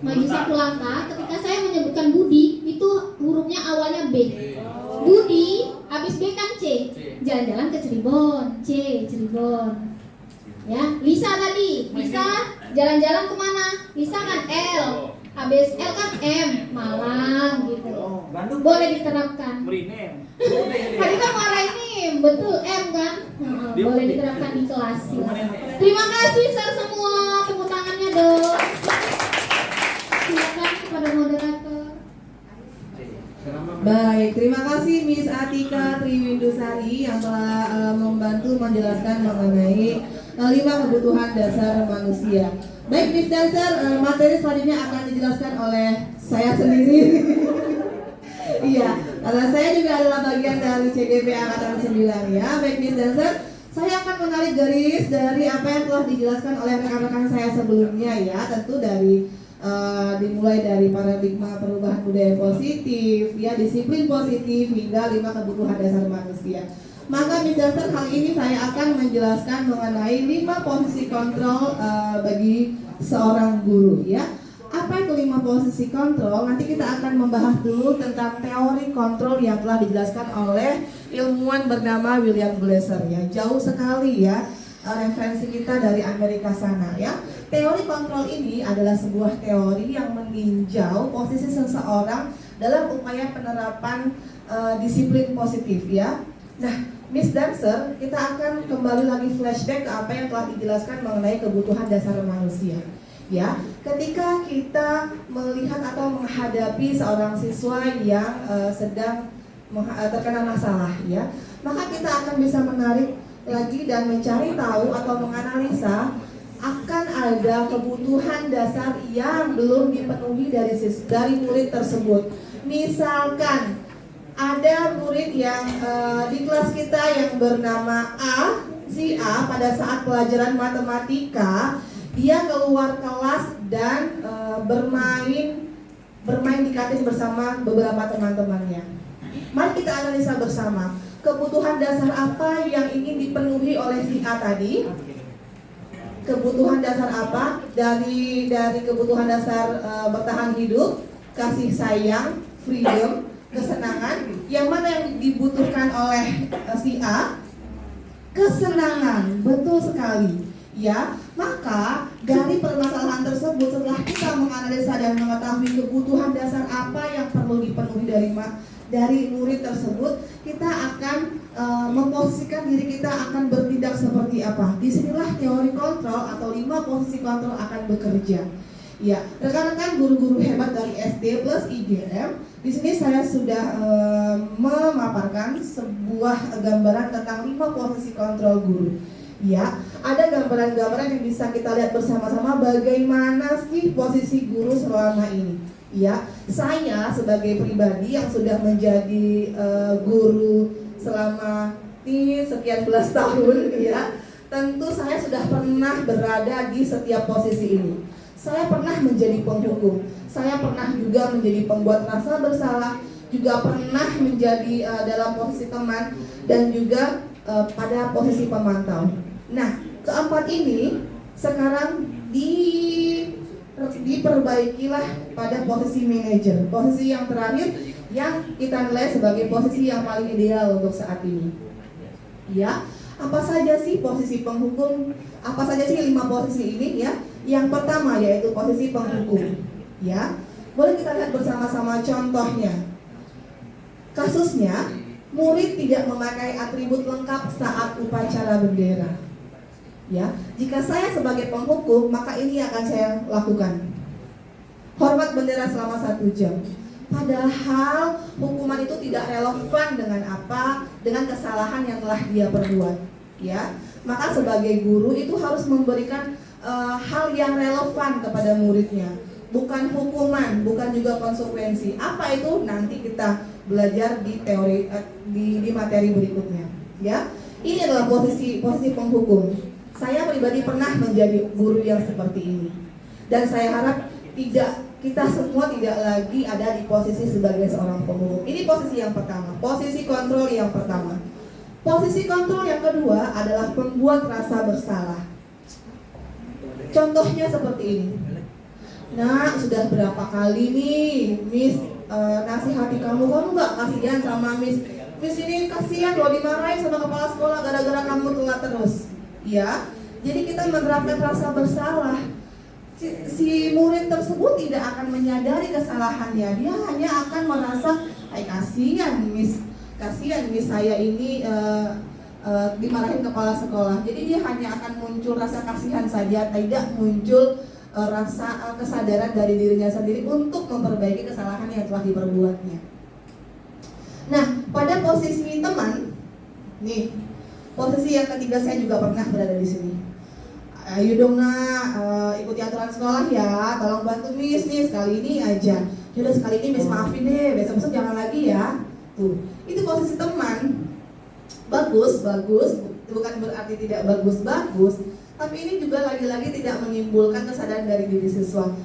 maju satu langkah. Ketika saya menyebutkan Budi, itu hurufnya awalnya B. Budi, habis B kan C. Jalan-jalan ke Cirebon. C, Cirebon. Ya, Lisa tadi. Lisa jalan-jalan kemana? Lisa kan L. Habis L kan M, Malang gitu. Bandung. Boleh diterapkan. Merinem. Tadi kan Maritim, betul M kan? Boleh diterapkan di kelas. Terima kasih Sir semua, tepuk tangannya dong. Silakan kepada moderator. Baik, terima kasih Miss Atika Triwindusari yang telah membantu menjelaskan mengenai 5 kebutuhan dasar manusia. Baik Miss Dancer, materi selanjutnya akan dijelaskan oleh saya sendiri. Iya, karena saya juga adalah bagian dari CGP Angkatan 9 ya. Baik Miss Dancer, saya akan menarik garis dari apa yang telah dijelaskan oleh rekan-rekan saya sebelumnya ya. Tentu dari dimulai dari paradigma perubahan budaya positif, ya disiplin positif hingga 5 kebutuhan dasar manusia. Maka Miss Dancer kali ini saya akan menjelaskan mengenai 5 posisi kontrol bagi seorang guru ya. Apa itu 5 posisi kontrol? Nanti kita akan membahas dulu tentang teori kontrol yang telah dijelaskan oleh ilmuwan bernama William Glasser ya. Jauh sekali ya referensi kita dari Amerika sana ya. Teori kontrol ini adalah sebuah teori yang meninjau posisi seseorang dalam upaya penerapan disiplin positif ya. Nah, Miss Dancer, kita akan kembali lagi flashback ke apa yang telah dijelaskan mengenai kebutuhan dasar manusia. Ya, ketika kita melihat atau menghadapi seorang siswa yang sedang terkena masalah ya, maka kita akan bisa menarik lagi dan mencari tahu atau menganalisa akan ada kebutuhan dasar yang belum dipenuhi dari murid tersebut. Misalkan ada murid yang di kelas kita yang bernama A, si A pada saat pelajaran matematika dia keluar kelas dan bermain di kantin bersama beberapa teman-temannya. Mari kita analisa bersama kebutuhan dasar apa yang ingin dipenuhi oleh si A tadi. Kebutuhan dasar apa dari kebutuhan dasar bertahan hidup, kasih sayang, freedom, kesenangan. Yang mana yang dibutuhkan oleh si A? Kesenangan, betul sekali. Ya, maka dari permasalahan tersebut setelah kita menganalisa dan mengetahui kebutuhan dasar apa yang perlu dipenuhi dari murid tersebut, kita akan memposisikan diri kita akan bertindak seperti apa. Disinilah teori kontrol atau 5 posisi kontrol akan bekerja. Ya, rekan-rekan guru-guru hebat dari SD plus IGM, di sini saya sudah memaparkan sebuah gambaran tentang 5 posisi kontrol guru. Ya, ada gambaran-gambaran yang bisa kita lihat bersama-sama bagaimana sih posisi guru selama ini. Ya, saya sebagai pribadi yang sudah menjadi guru selama sekian belas tahun, ya, tentu saya sudah pernah berada di setiap posisi ini. Saya pernah menjadi penghukum, saya pernah juga menjadi pembuat rasa bersalah, juga pernah menjadi dalam posisi teman dan juga pada posisi pemantau. Nah, keempat ini sekarang diperbaikilah pada posisi manajer, posisi yang terakhir yang kita nilai sebagai posisi yang paling ideal untuk saat ini. Ya, apa saja sih posisi penghukum? Apa saja sih 5 posisi ini ya? Yang pertama yaitu posisi penghukum. Ya, boleh kita lihat bersama-sama contohnya. Kasusnya, murid tidak memakai atribut lengkap saat upacara bendera. Ya, jika saya sebagai penghukum, maka ini akan saya lakukan. Hormat bendera selama 1 jam. Padahal hukuman itu tidak relevan dengan apa, dengan kesalahan yang telah dia perbuat. Ya, maka sebagai guru itu harus memberikan hal yang relevan kepada muridnya, bukan hukuman, bukan juga konsekuensi. Apa itu nanti kita belajar di teori di materi berikutnya. Ya, ini adalah posisi penghukum. Saya pribadi pernah menjadi guru yang seperti ini, dan saya harap kita semua tidak lagi ada di posisi sebagai seorang penghukum. Ini posisi yang pertama, posisi kontrol yang pertama. Posisi kontrol yang kedua adalah pembuat rasa bersalah. Contohnya seperti ini. Nah, sudah berapa kali nih Miss nasihati kamu nggak kasihan sama Miss ini kasihan loh dimarahin sama kepala sekolah gara-gara kamu telat terus. Ya, jadi kita menerapkan rasa bersalah. Si murid tersebut tidak akan menyadari kesalahannya, dia hanya akan merasa, kasihan Miss saya ini dimarahin kepala sekolah. Jadi dia hanya akan muncul rasa kasihan saja, tidak muncul rasa kesadaran dari dirinya sendiri untuk memperbaiki kesalahan yang telah diperbuatnya. Nah, pada posisi teman, nih posisi yang ketiga saya juga pernah berada di sini. Ayo dong nak, ikuti aturan sekolah ya, tolong bantu Miss nih sekali ini aja. Yaudah sekali ini Miss maafin deh, besok-besok jangan lagi ya. Tuh, itu posisi teman. Bagus, bukan berarti tidak bagus, tapi ini juga lagi-lagi tidak menimbulkan kesadaran dari diri siswa.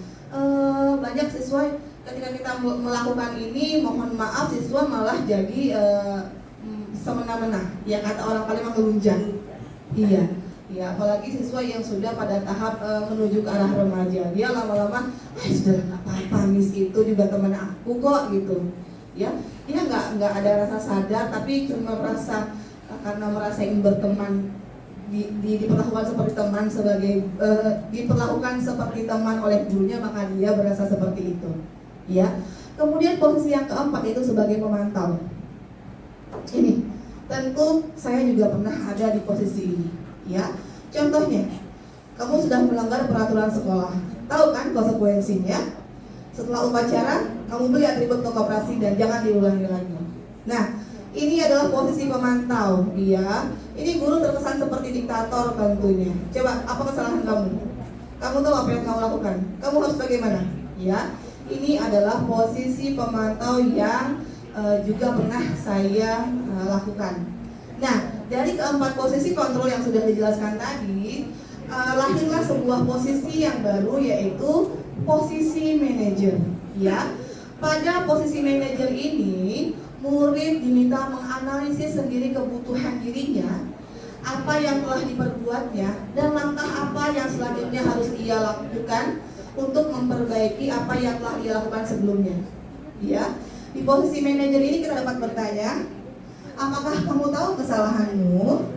Banyak siswa ketika kita melakukan ini, mohon maaf siswa malah jadi semena-mena, ya kata orang Palembang ngelunjang. Iya, apalagi siswa yang sudah pada tahap menuju ke arah remaja, dia lama-lama, sudah nggak apa-apa Miss itu juga teman aku kok gitu. Ya, dia nggak ada rasa sadar, tapi cuma karena merasa ingin berteman, diperlakukan seperti teman diperlakukan seperti teman oleh gurunya, maka dia berasa seperti itu. Ya, kemudian posisi yang keempat itu sebagai pemantau. Ini tentu saya juga pernah ada di posisi ini. Ya, contohnya, kamu sudah melanggar peraturan sekolah, tahu kan konsekuensinya? Setelah upacara, kamu beli atribut koperasi dan jangan diulangi lagi. Nah, ini adalah posisi pemantau, ya. Ini guru terkesan seperti diktator tentunya. Coba, apa kesalahan kamu? Kamu tahu apa yang kamu lakukan? Kamu harus bagaimana? Ya, ini adalah posisi pemantau yang juga pernah saya lakukan. Nah, dari keempat posisi kontrol yang sudah dijelaskan tadi, lahirlah sebuah posisi yang baru, yaitu posisi manajer. Ya, pada posisi manajer ini, murid diminta menganalisis sendiri kebutuhan dirinya, apa yang telah diperbuatnya, dan langkah apa yang selanjutnya harus ia lakukan untuk memperbaiki apa yang telah ia lakukan sebelumnya. Ya, di posisi manajer ini kita dapat bertanya, apakah kamu tahu kesalahanmu?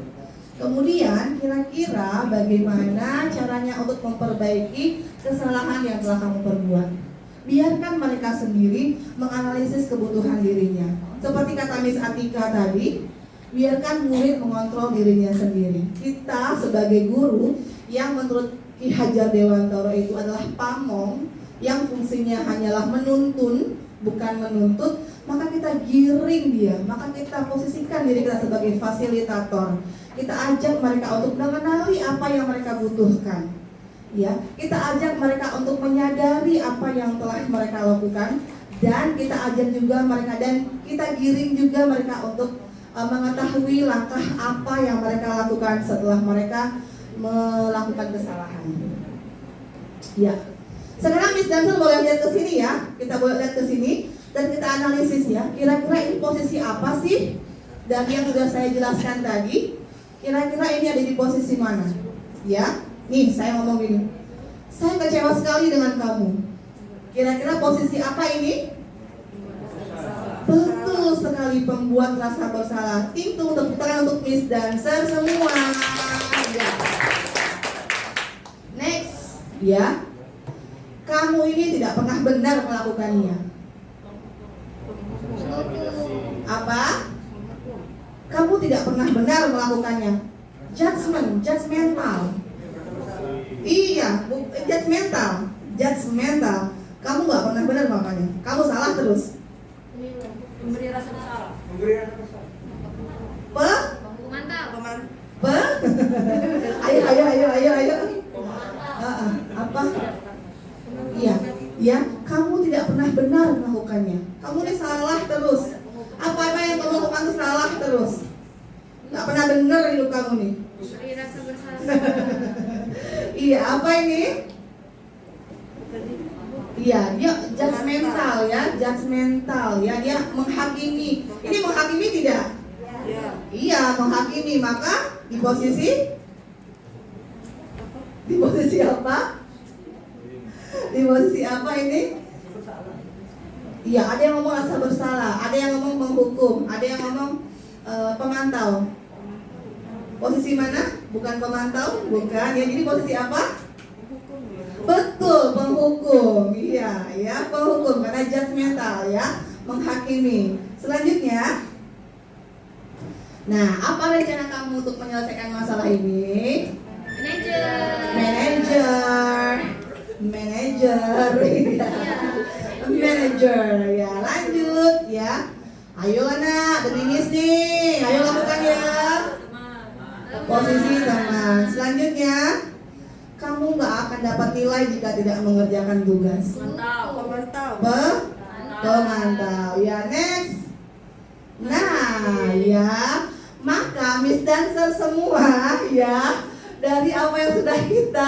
Kemudian kira-kira bagaimana caranya untuk memperbaiki kesalahan yang telah kamu perbuat? Biarkan mereka sendiri menganalisis kebutuhan dirinya. Seperti kata Miss Atika tadi, biarkan murid mengontrol dirinya sendiri. Kita sebagai guru yang menurut Ki Hajar Dewantara itu adalah pamong, yang fungsinya hanyalah menuntun, bukan menuntut, maka kita giring dia, maka kita posisikan diri kita sebagai fasilitator. Kita ajak mereka untuk mengenali apa yang mereka butuhkan. Ya, kita ajak mereka untuk menyadari apa yang telah mereka lakukan, dan kita ajak juga mereka dan kita giring juga mereka untuk mengetahui langkah apa yang mereka lakukan setelah mereka melakukan kesalahan. Ya. Sekarang Miss Dancer boleh lihat ke sini ya. Kita boleh lihat ke sini dan kita analisis ya. Kira-kira ini posisi apa sih? Dari yang sudah saya jelaskan tadi, kira-kira ini ada di posisi mana? Ya. Nih, saya ngomong gini. Saya kecewa sekali dengan kamu. Kira-kira posisi apa ini? Betul. betul sekali pembuat rasa bersalah. Itu untuk tangan untuk Miss Dancer semua. Ya. Next, ya. Kamu ini tidak pernah benar melakukannya. Apa? Kamu tidak pernah benar melakukannya. Judgmental. Iya, judgmental. Kamu nggak pernah benar melakukannya. Kamu salah terus. Memberi rasa bersalah. Ayo. Apa? Iya, ya. Kamu tidak pernah benar melakukannya. Kamu ini salah terus. Apa yang kamu lakukan itu salah terus. Nggak pernah benar hidup kamu nih. Memberi rasa bersalah. Iya, apa ini? Iya, dia judgmental ya, dia menghakimi. Ini menghakimi tidak? Iya, menghakimi. Maka di posisi apa? Di posisi apa ini? Iya, ada yang ngomong rasa bersalah, ada yang ngomong menghukum, ada yang ngomong pemantau. Posisi mana? Bukan pemantau, bukan. Ya, jadi posisi apa? Betul, penghukum. Iya, ya, penghukum karena judgmental ya, menghakimi. Selanjutnya, nah, apa rencana kamu untuk menyelesaikan masalah ini? Manager, ya. Lanjut, ya. Ayo anak, demi Miss nih, ayo lakukan ya. Posisi teman. Selanjutnya, kamu nggak akan dapat nilai jika tidak mengerjakan tugas. Pemantau. Ya, next. Nah, ya. Maka Miss Dancer semua, ya, dari apa yang sudah kita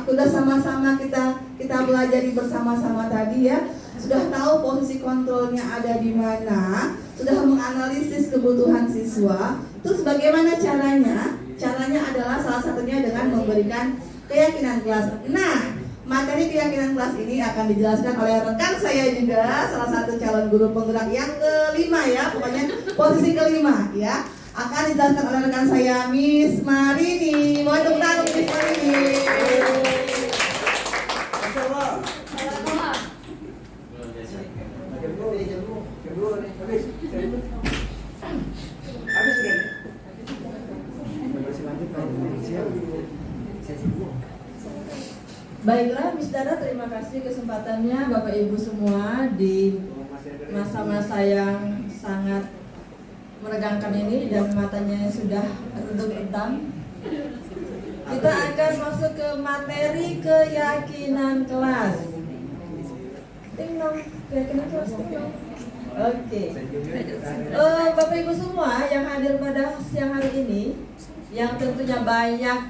sudah sama-sama kita pelajari bersama-sama tadi ya, sudah tahu posisi kontrolnya ada di mana, sudah menganalisis kebutuhan siswa. Terus bagaimana caranya? Caranya adalah salah satunya dengan memberikan keyakinan kelas. Nah, materi keyakinan kelas ini akan dijelaskan oleh rekan saya juga, salah satu calon guru penggerak yang kelima ya, pokoknya posisi kelima ya, akan dijelaskan oleh rekan saya Miss Marini. Mohon tepuk tangan untuk Miss Marini. Baiklah, Miss Dara, terima kasih kesempatannya Bapak Ibu semua di masa-masa yang sangat menegangkan ini dan matanya sudah redup hitam. Kita akan masuk ke materi keyakinan kelas. Ting dong, keyakinan kelas ting dong. Oke. Bapak Ibu semua yang hadir pada siang hari ini, yang tentunya banyak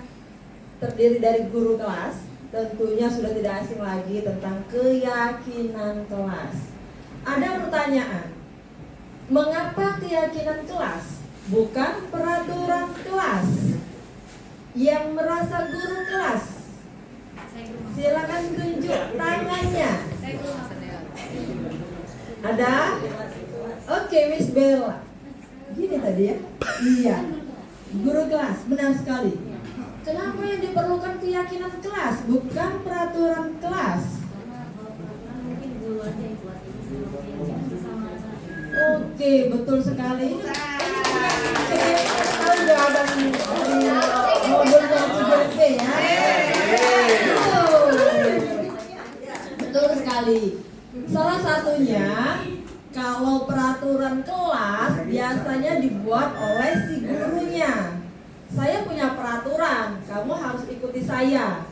terdiri dari guru kelas, tentunya sudah tidak asing lagi tentang keyakinan kelas. Ada pertanyaan, mengapa keyakinan kelas bukan peraturan kelas? Yang merasa guru kelas, silakan tunjuk tangannya. Ada? Oke, Miss Bella. Gini tadi ya? Iya, guru kelas, benar sekali. Kenapa yang diperlukan keyakinan kelas, bukan peraturan kelas? Oke, betul sekali. Ini tahu jawaban modul CBP ya. Betul sekali. Salah satunya, kalau peraturan kelas biasanya dibuat oleh si gurunya. Saya punya peraturan, kamu harus ikuti saya.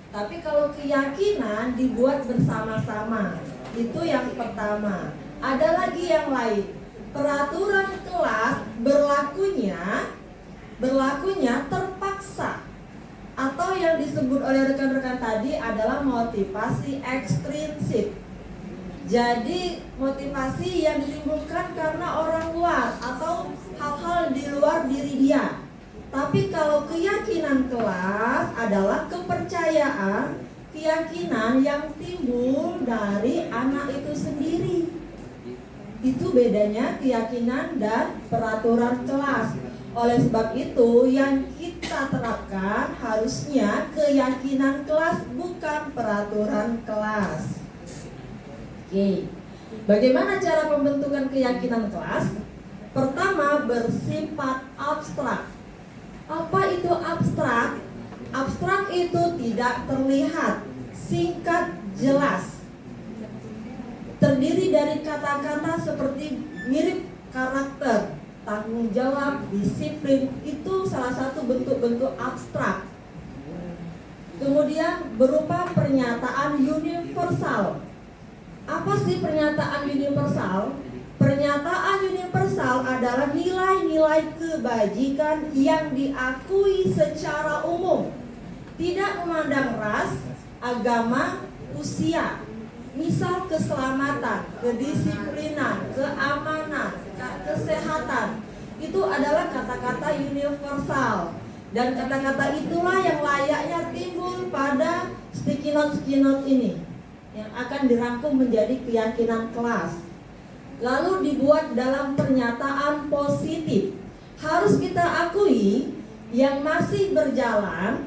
Tapi kalau keyakinan dibuat bersama-sama. Itu yang pertama. Ada lagi yang lain. Peraturan kelas berlakunya terpaksa. Atau yang disebut oleh rekan-rekan tadi adalah motivasi ekstrinsik. Jadi motivasi yang ditimbulkan karena orang luar atau hal-hal di luar diri dia. Tapi kalau keyakinan kelas adalah kepercayaan, keyakinan yang timbul dari anak itu sendiri. Itu Itu bedanya keyakinan dan peraturan kelas. Oleh sebab itu yang kita terapkan harusnya keyakinan kelas, bukan peraturan kelas. Oke. Bagaimana cara pembentukan keyakinan kelas? Pertama, bersifat abstrak. Apa itu abstrak? Abstrak itu tidak terlihat, singkat, jelas. Terdiri dari kata-kata seperti mirip, karakter, tanggung jawab, disiplin. Itu salah satu bentuk-bentuk abstrak. Kemudian berupa pernyataan universal. Apa sih pernyataan universal? Pernyataan universal adalah nilai-nilai kebajikan yang diakui secara umum, tidak memandang ras, agama, usia. Misal keselamatan, kedisiplinan, keamanan, kesehatan. Itu adalah kata-kata universal. Dan kata-kata itulah yang layaknya timbul pada sticky note ini, yang akan dirangkum menjadi keyakinan kelas. Lalu dibuat dalam pernyataan positif. Harus kita akui yang masih berjalan,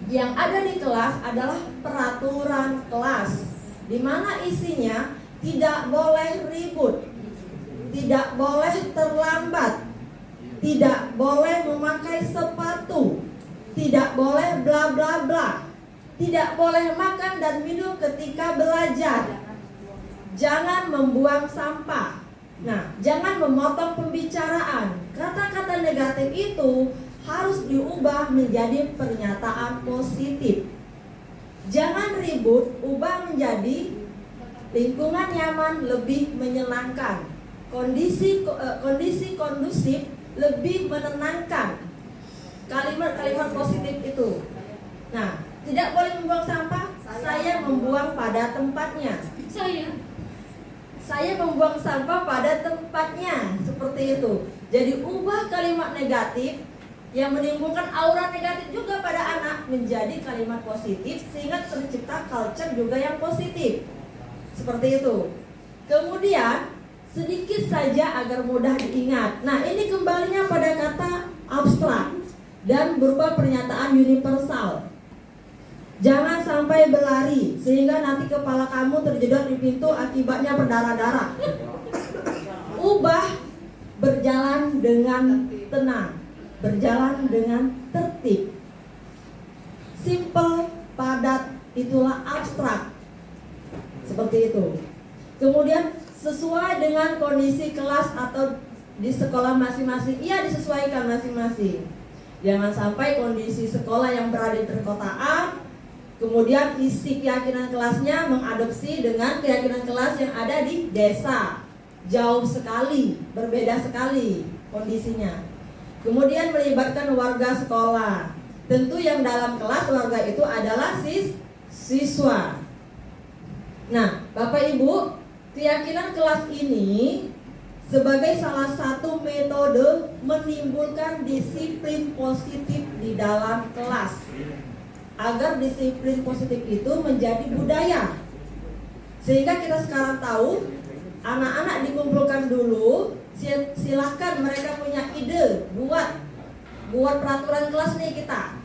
yang ada di kelas adalah peraturan kelas, di mana isinya tidak boleh ribut, tidak boleh terlambat, tidak boleh memakai sepatu, tidak boleh bla bla bla, tidak boleh makan dan minum ketika belajar, jangan membuang sampah. Nah, jangan memotong pembicaraan. Kata-kata negatif itu harus diubah menjadi pernyataan positif. Jangan ribut, ubah menjadi lingkungan nyaman, lebih menyenangkan. Kondisi kondusif, lebih menenangkan. Kalimat-kalimat positif itu. Nah, tidak boleh membuang sampah. Saya membuang pada tempatnya. Saya membuang sampah pada tempatnya. Seperti itu. Jadi ubah kalimat negatif yang menimbulkan aura negatif juga pada anak menjadi kalimat positif, sehingga tercipta culture juga yang positif. Seperti itu. Kemudian sedikit saja agar mudah diingat. Nah, ini kembalinya pada kata abstrak dan berupa pernyataan universal. Jangan sampai berlari sehingga nanti kepala kamu terjedot di pintu, akibatnya berdarah-darah. Ubah berjalan dengan tenang, berjalan dengan tertib. Simple, padat, itulah abstrak. Seperti itu. Kemudian sesuai dengan kondisi kelas atau di sekolah masing-masing. Iya, disesuaikan masing-masing. Jangan sampai kondisi sekolah yang berada di perkotaan, kemudian isi keyakinan kelasnya mengadopsi dengan keyakinan kelas yang ada di desa. Jauh sekali, berbeda sekali kondisinya. Kemudian melibatkan warga sekolah. Tentu yang dalam kelas warga itu adalah siswa. Nah, Bapak Ibu, keyakinan kelas ini sebagai salah satu metode menimbulkan disiplin positif di dalam kelas, agar disiplin positif itu menjadi budaya. Sehingga kita sekarang tahu, anak-anak dikumpulkan dulu, silahkan mereka punya ide, buat peraturan kelas nih kita.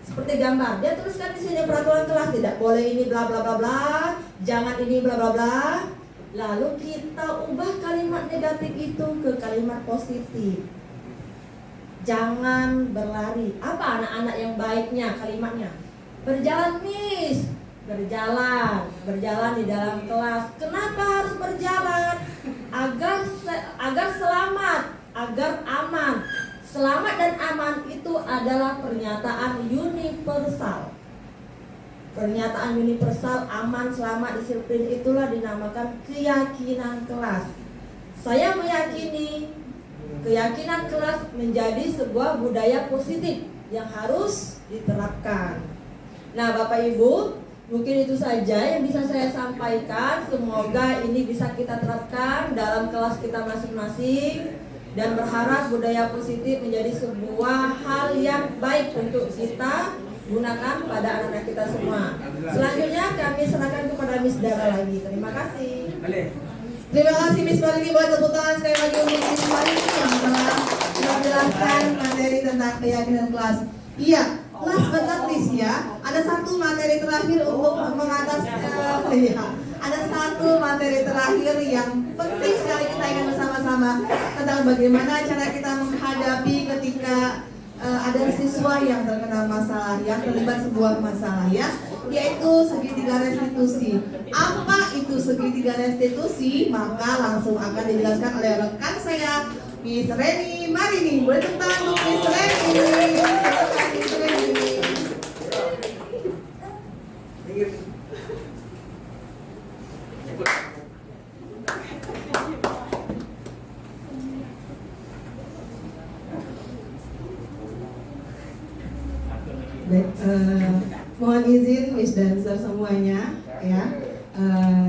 Seperti gambar, dia tuliskan di sini peraturan kelas, tidak boleh ini bla bla bla bla, jangan ini bla bla bla. Lalu kita ubah kalimat negatif itu ke kalimat positif. Jangan berlari. Apa anak-anak yang baiknya kalimatnya? Berjalan, Miss. Berjalan di dalam kelas. Kenapa harus berjalan? Agar selamat, agar aman. Selamat dan aman itu adalah pernyataan universal. Pernyataan universal, aman, selamat, disiplin, itulah dinamakan keyakinan kelas. Saya meyakini keyakinan kelas menjadi sebuah budaya positif yang harus diterapkan. Nah, Bapak Ibu, mungkin itu saja yang bisa saya sampaikan. Semoga ini bisa kita terapkan dalam kelas kita masing-masing, dan berharap budaya positif menjadi sebuah hal yang baik untuk kita gunakan pada anak-anak kita semua. Selanjutnya kami serahkan kepada Miss Dara lagi. Terima kasih. Terima kasih Miss Marini, buat tepuk tangan sekali lagi untuk Miss Marini yang telah menjelaskan materi tentang keyakinan kelas. Iya, last but not least ya, ada satu materi terakhir untuk ada satu materi terakhir yang penting sekali kita ingat bersama-sama tentang bagaimana cara kita menghadapi ketika ada siswa yang terkena masalah, yang terlibat sebuah masalah ya, yaitu segitiga restitusi. Apa itu segitiga restitusi? Maka langsung akan dijelaskan oleh rekan saya, Miss Reni Marini. Boleh tepuk tangan untuk Miss Reni. Miss Reni. Baik, mohon izin Miss Dancer semuanya ya.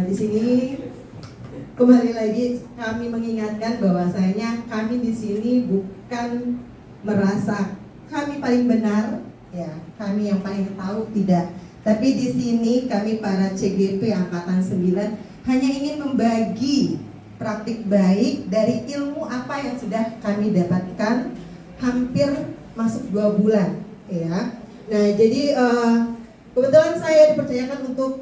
Di sini kembali lagi kami mengingatkan bahwasanya kami di sini bukan merasa kami paling benar ya, kami yang paling tahu, tidak. Tapi di sini kami para CGP Angkatan 9 hanya ingin membagi praktik baik dari ilmu apa yang sudah kami dapatkan hampir masuk 2 bulan ya. Nah, jadi kebetulan saya dipercayakan untuk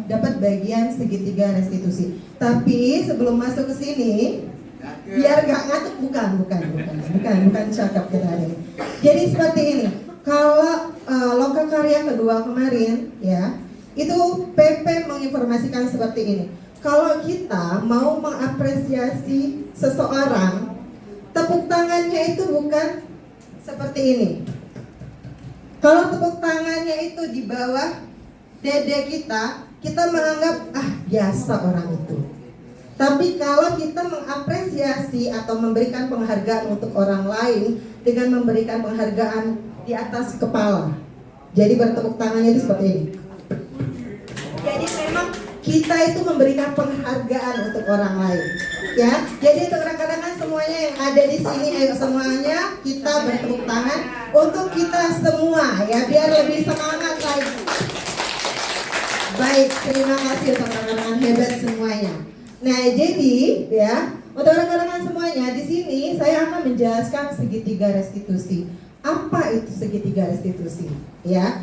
dapat bagian segitiga restitusi. Tapi sebelum masuk ke sini, biar gak ngantuk, bukan cakap kita hari ini. Jadi seperti ini, kalau lokakarya kedua kemarin, ya, itu PP menginformasikan seperti ini. Kalau kita mau mengapresiasi seseorang, tepuk tangannya itu bukan seperti ini. Kalau tepuk tangannya itu di bawah dada kita menganggap biasa orang itu. Tapi kalau kita mengapresiasi atau memberikan penghargaan untuk orang lain dengan memberikan penghargaan di atas kepala. Jadi bertepuk tangannya itu seperti ini. Jadi memang kita itu memberikan penghargaan untuk orang lain. Ya, jadi untuk rekan-rekan semuanya yang ada di sini, ayo semuanya kita bertepuk tangan untuk kita semua ya, biar lebih semangat lagi. Baik, terima kasih untuk rekan-rekan hebat semuanya. Nah, jadi ya, untuk rekan-rekan semuanya di sini saya akan menjelaskan segitiga restitusi. Apa itu segitiga restitusi? Ya.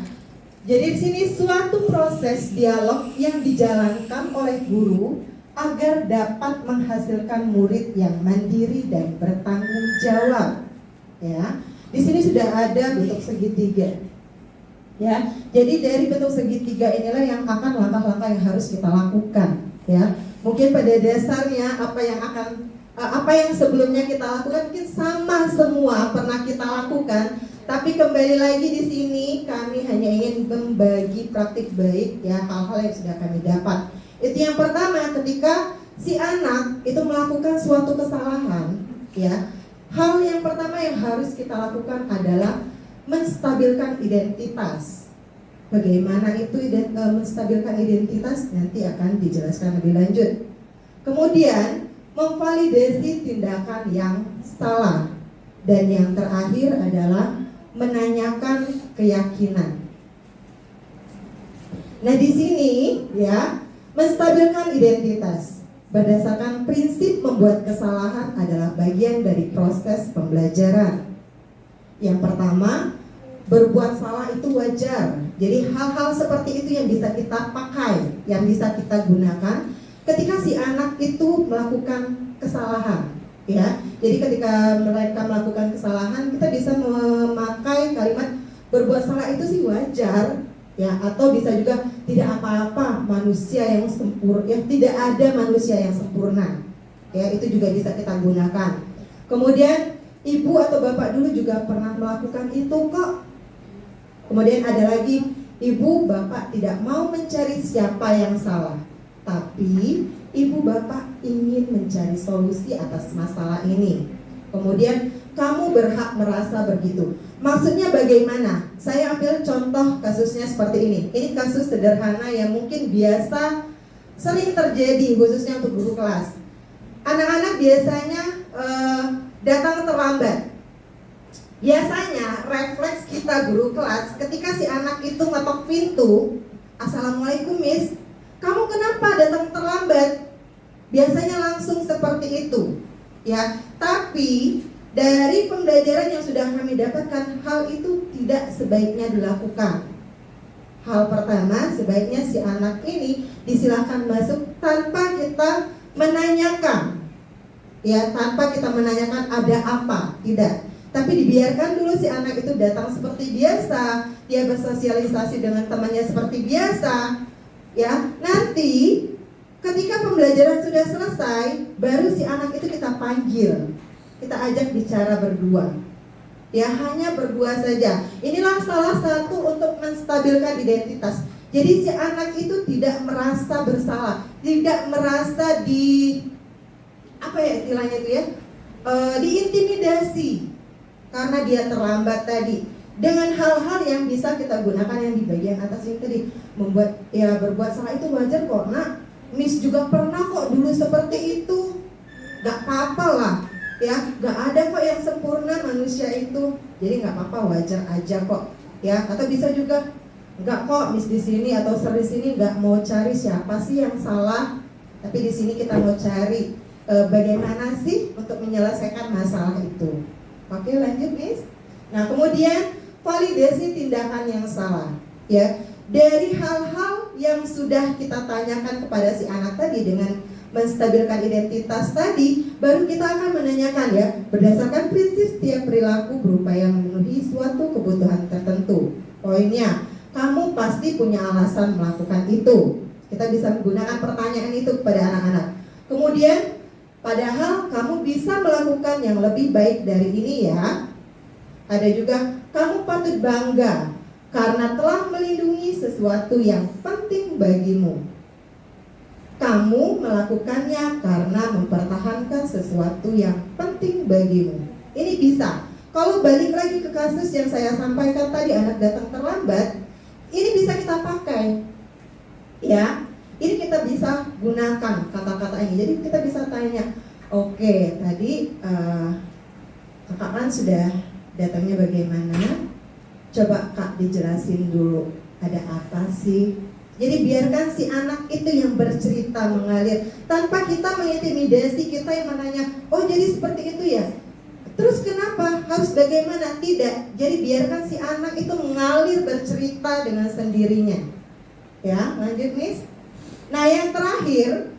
Jadi di sini suatu proses dialog yang dijalankan oleh guru agar dapat menghasilkan murid yang mandiri dan bertanggung jawab. Ya, di sini sudah ada bentuk segitiga. Ya, jadi dari bentuk segitiga inilah yang akan langkah-langkah yang harus kita lakukan. Ya, mungkin pada dasarnya apa yang sebelumnya kita lakukan mungkin sama semua pernah kita lakukan. Tapi kembali lagi di sini kami hanya ingin membagi praktik baik ya, hal-hal yang sudah kami dapat. Itu yang pertama, ketika si anak itu melakukan suatu kesalahan ya, hal yang pertama yang harus kita lakukan adalah menstabilkan identitas. Bagaimana itu menstabilkan identitas nanti akan dijelaskan lebih lanjut. Kemudian memvalidasi tindakan yang salah. Dan yang terakhir adalah menanyakan keyakinan. Nah, di sini ya, menstabilkan identitas berdasarkan prinsip membuat kesalahan adalah bagian dari proses pembelajaran. Yang pertama, berbuat salah itu wajar. Jadi hal-hal seperti itu yang bisa kita pakai, yang bisa kita gunakan ketika si anak itu melakukan kesalahan. Ya, jadi ketika mereka melakukan kesalahan, kita bisa memakai kalimat berbuat salah itu sih wajar, ya, atau bisa juga tidak apa-apa, manusia yang sempurna, ya, tidak ada manusia yang sempurna, ya, itu juga bisa kita gunakan. Kemudian ibu atau bapak dulu juga pernah melakukan itu kok. Kemudian ada lagi, ibu bapak tidak mau mencari siapa yang salah, tapi ibu bapak ingin mencari solusi atas masalah ini. Kemudian kamu berhak merasa begitu. Maksudnya bagaimana? Saya ambil contoh kasusnya seperti ini. Ini kasus sederhana yang mungkin biasa sering terjadi khususnya untuk guru kelas. Anak-anak biasanya datang terlambat. Biasanya refleks kita guru kelas ketika si anak itu ngetok pintu, "Assalamualaikum Miss, kamu kenapa datang terlambat?" biasanya langsung seperti itu, ya. Tapi dari pembelajaran yang sudah kami dapatkan, hal itu tidak sebaiknya dilakukan. Hal pertama, sebaiknya si anak ini disilahkan masuk tanpa kita menanyakan, ya, tanpa kita menanyakan ada apa, tidak. Tapi dibiarkan dulu si anak itu datang seperti biasa, dia bersosialisasi dengan temannya seperti biasa, ya. Nanti ketika pembelajaran sudah selesai, baru si anak itu kita panggil, kita ajak bicara berdua. Ya, hanya berdua saja. Inilah salah satu untuk menstabilkan identitas. Jadi si anak itu tidak merasa bersalah, tidak merasa apa ya istilahnya itu ya, diintimidasi karena dia terlambat tadi. Dengan hal-hal yang bisa kita gunakan yang di bagian atas ini tadi, membuat ya berbuat salah itu wajar kok, nak. Miss juga pernah kok dulu seperti itu, gak apa-apa lah. Ya, gak ada kok yang sempurna manusia itu, jadi gak apa-apa, wajar aja kok, ya. Atau bisa juga, enggak kok, Miss di sini atau Sir di sini gak mau cari siapa sih yang salah, tapi di sini kita mau cari bagaimana sih untuk menyelesaikan masalah itu. Oke, lanjut, Miss. Nah, kemudian validasi tindakan yang salah, ya. Dari hal-hal yang sudah kita tanyakan kepada si anak tadi dengan menstabilkan identitas tadi, baru kita akan menanyakan, ya, berdasarkan prinsip setiap perilaku berupaya memenuhi suatu kebutuhan tertentu. Poinnya, kamu pasti punya alasan melakukan itu. Kita bisa menggunakan pertanyaan itu kepada anak-anak. Kemudian, padahal kamu bisa melakukan yang lebih baik dari ini, ya. Ada juga, kamu patut bangga karena telah melindungi sesuatu yang penting bagimu. Kamu melakukannya karena mempertahankan sesuatu yang penting bagimu. Ini bisa. Kalau balik lagi ke kasus yang saya sampaikan tadi, anak datang terlambat, ini bisa kita pakai, ya. Ini kita bisa gunakan kata-kata ini. Jadi kita bisa tanya, oke, tadi kakak kan sudah datangnya bagaimana? Coba kak dijelasin dulu, ada apa sih? Jadi biarkan si anak itu yang bercerita, mengalir, tanpa kita mengintimidasi, kita yang menanya, oh jadi seperti itu ya? Terus kenapa? Harus bagaimana? Tidak. Jadi biarkan si anak itu mengalir bercerita dengan sendirinya. Ya, lanjut Miss. Nah, yang terakhir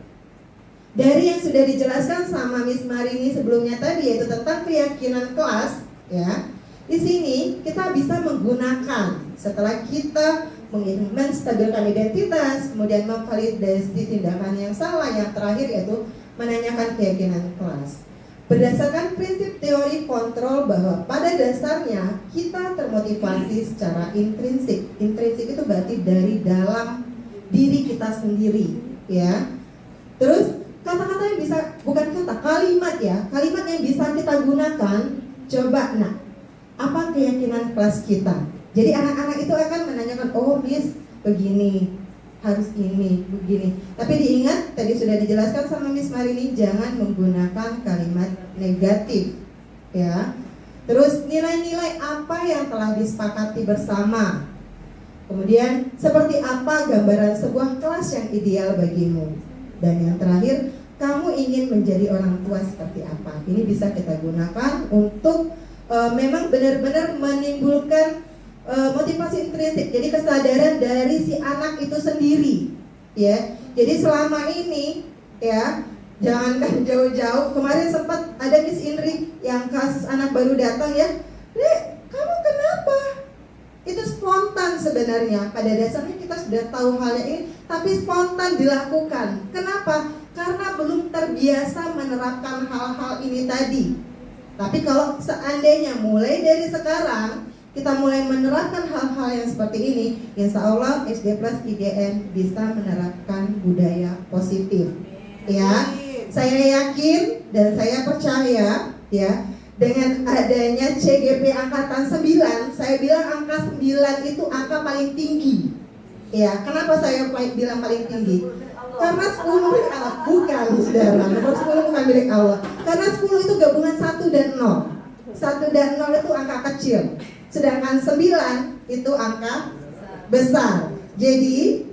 dari yang sudah dijelaskan sama Miss Marini sebelumnya tadi, yaitu tentang keyakinan kelas, ya. Di sini kita bisa menggunakan setelah kita menstabilkan identitas, kemudian memvalidasi tindakan yang salah, yang terakhir yaitu menanyakan keyakinan kelas. Berdasarkan prinsip teori kontrol bahwa pada dasarnya kita termotivasi secara intrinsik. Intrinsik itu berarti dari dalam diri kita sendiri, ya. Terus kata-kata yang bisa, bukan kata, kalimat ya, kalimat yang bisa kita gunakan. Coba, nah, apa keyakinan kelas kita? Jadi anak-anak itu akan menanyakan, oh Miss, begini, harus ini, begini. Tapi diingat, tadi sudah dijelaskan sama Miss Marini, jangan menggunakan kalimat negatif, ya. Terus nilai-nilai apa yang telah disepakati bersama. Kemudian seperti apa gambaran sebuah kelas yang ideal bagimu. Dan yang terakhir, kamu ingin menjadi orang tua seperti apa. Ini bisa kita gunakan untuk memang benar-benar menimbulkan motivasi intrinsik. Jadi kesadaran dari si anak itu sendiri, ya. Jadi selama ini, ya, jangankan jauh-jauh. Kemarin sempat ada Miss Indri yang kasus anak baru datang, ya. Dek, kamu kenapa? Itu spontan sebenarnya. Pada dasarnya kita sudah tahu hal ini, tapi spontan dilakukan. Kenapa? Karena belum terbiasa menerapkan hal-hal ini tadi. Tapi kalau seandainya mulai dari sekarang kita mulai menerapkan hal-hal yang seperti ini, insya Allah SD Plus IGN bisa menerapkan budaya positif. Ya, saya yakin dan saya percaya, ya, dengan adanya CGP angkatan 9, saya bilang angka 9 itu angka paling tinggi. Ya, kenapa saya bilang paling tinggi? Karena 10 milik Allah, bukan saudara, nomor 10 bukan milik Allah. Karena 10 itu gabungan 1 dan 0. 1 dan 0 itu angka kecil, sedangkan 9 itu angka besar. Jadi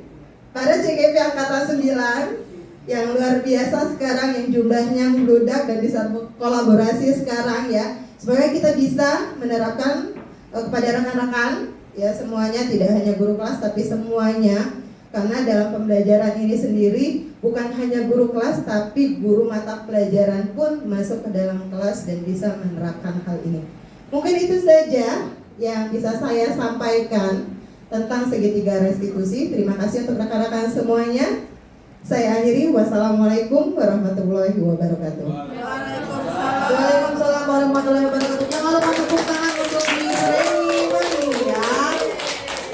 pada CGP angkatan 9 yang luar biasa sekarang, yang jumlahnya membludak dan bisa kolaborasi sekarang ya. Semoga kita bisa menerapkan kepada rekan-rekan ya, semuanya, tidak hanya guru kelas tapi semuanya. Karena dalam pembelajaran ini sendiri bukan hanya guru kelas tapi guru mata pelajaran pun masuk ke dalam kelas dan bisa menerapkan hal ini. Mungkin itu saja yang bisa saya sampaikan tentang segitiga restitusi. Terima kasih untuk rekan-rekan semuanya. Saya akhiri. Wassalamualaikum warahmatullahi wabarakatuh. Waalaikumsalam warahmatullahi wabarakatuh. Jangan lupa tepuk tangan untuk Miss Reni Mani ya.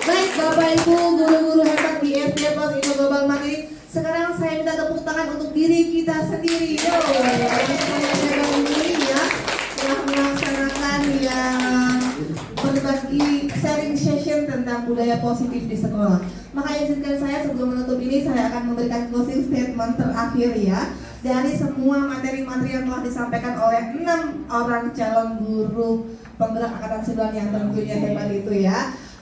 Baik Bapak Ibu guru-guru hebat di SD Plus Indo Global Mandiri. Sekarang saya minta tepuk tangan untuk diri kita sendiri. Yo, saya sendiri ya, telah melaksanakan yang berbagi sharing session tentang budaya positif di sekolah. Maka izinkan saya sebelum menutup ini, saya akan memberikan closing statement terakhir ya. Dari semua materi-materi yang telah disampaikan oleh 6 orang calon guru penggerak angkatan 9 yang tentunya hebat itu ya,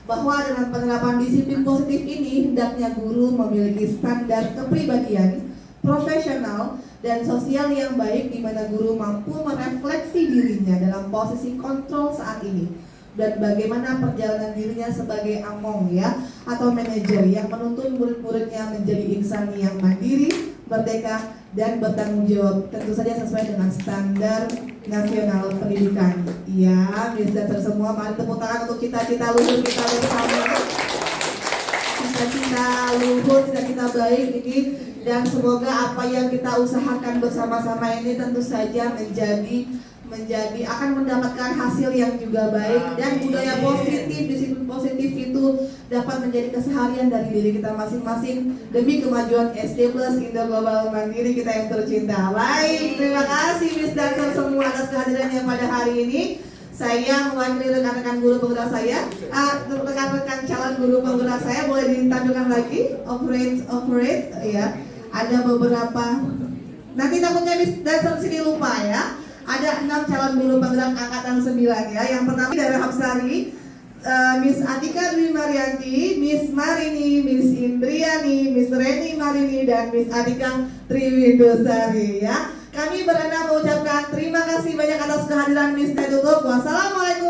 bahwa dengan penerapan disiplin positif ini hendaknya guru memiliki standar kepribadian, profesional, dan sosial yang baik di mana guru mampu merefleksi dirinya dalam posisi kontrol saat ini dan bagaimana perjalanan dirinya sebagai among ya atau manajer yang menuntun murid-muridnya menjadi insan yang mandiri, merdeka, dan bertanggung jawab, tentu saja sesuai dengan standar nasional pendidikan. Ya, bisa semua, mari tepuk tangan untuk cita-cita luhur kita bersama. Cita-cita luhur, cita-cita baik ini, dan semoga apa yang kita usahakan bersama-sama ini tentu saja menjadi akan mendapatkan hasil yang juga baik, dan budaya positif, disiplin positif itu dapat menjadi keseharian dari diri kita masing-masing demi kemajuan SD Plus Indo Global Mandiri kita yang tercinta. Baik, terima kasih Miss Dancer semua atas kehadirannya pada hari ini. Saya mewakili rekan-rekan guru penggerak saya, rekan-rekan calon guru penggerak saya boleh ditampilkan lagi, operate ya. Ada beberapa, nanti takutnya Miss Dancer sini lupa ya. Ada 6 calon guru penggerak angkatan 9 ya. Yang pertama dari Hapsari, Miss Atika Dwi Marianti, Miss Marini, Miss Indriani, Miss Reni Marini, dan Miss Atika Triwindosari ya. Kami beranda mengucapkan terima kasih banyak atas kehadiran Miss. Tutup. Wassalamualaikum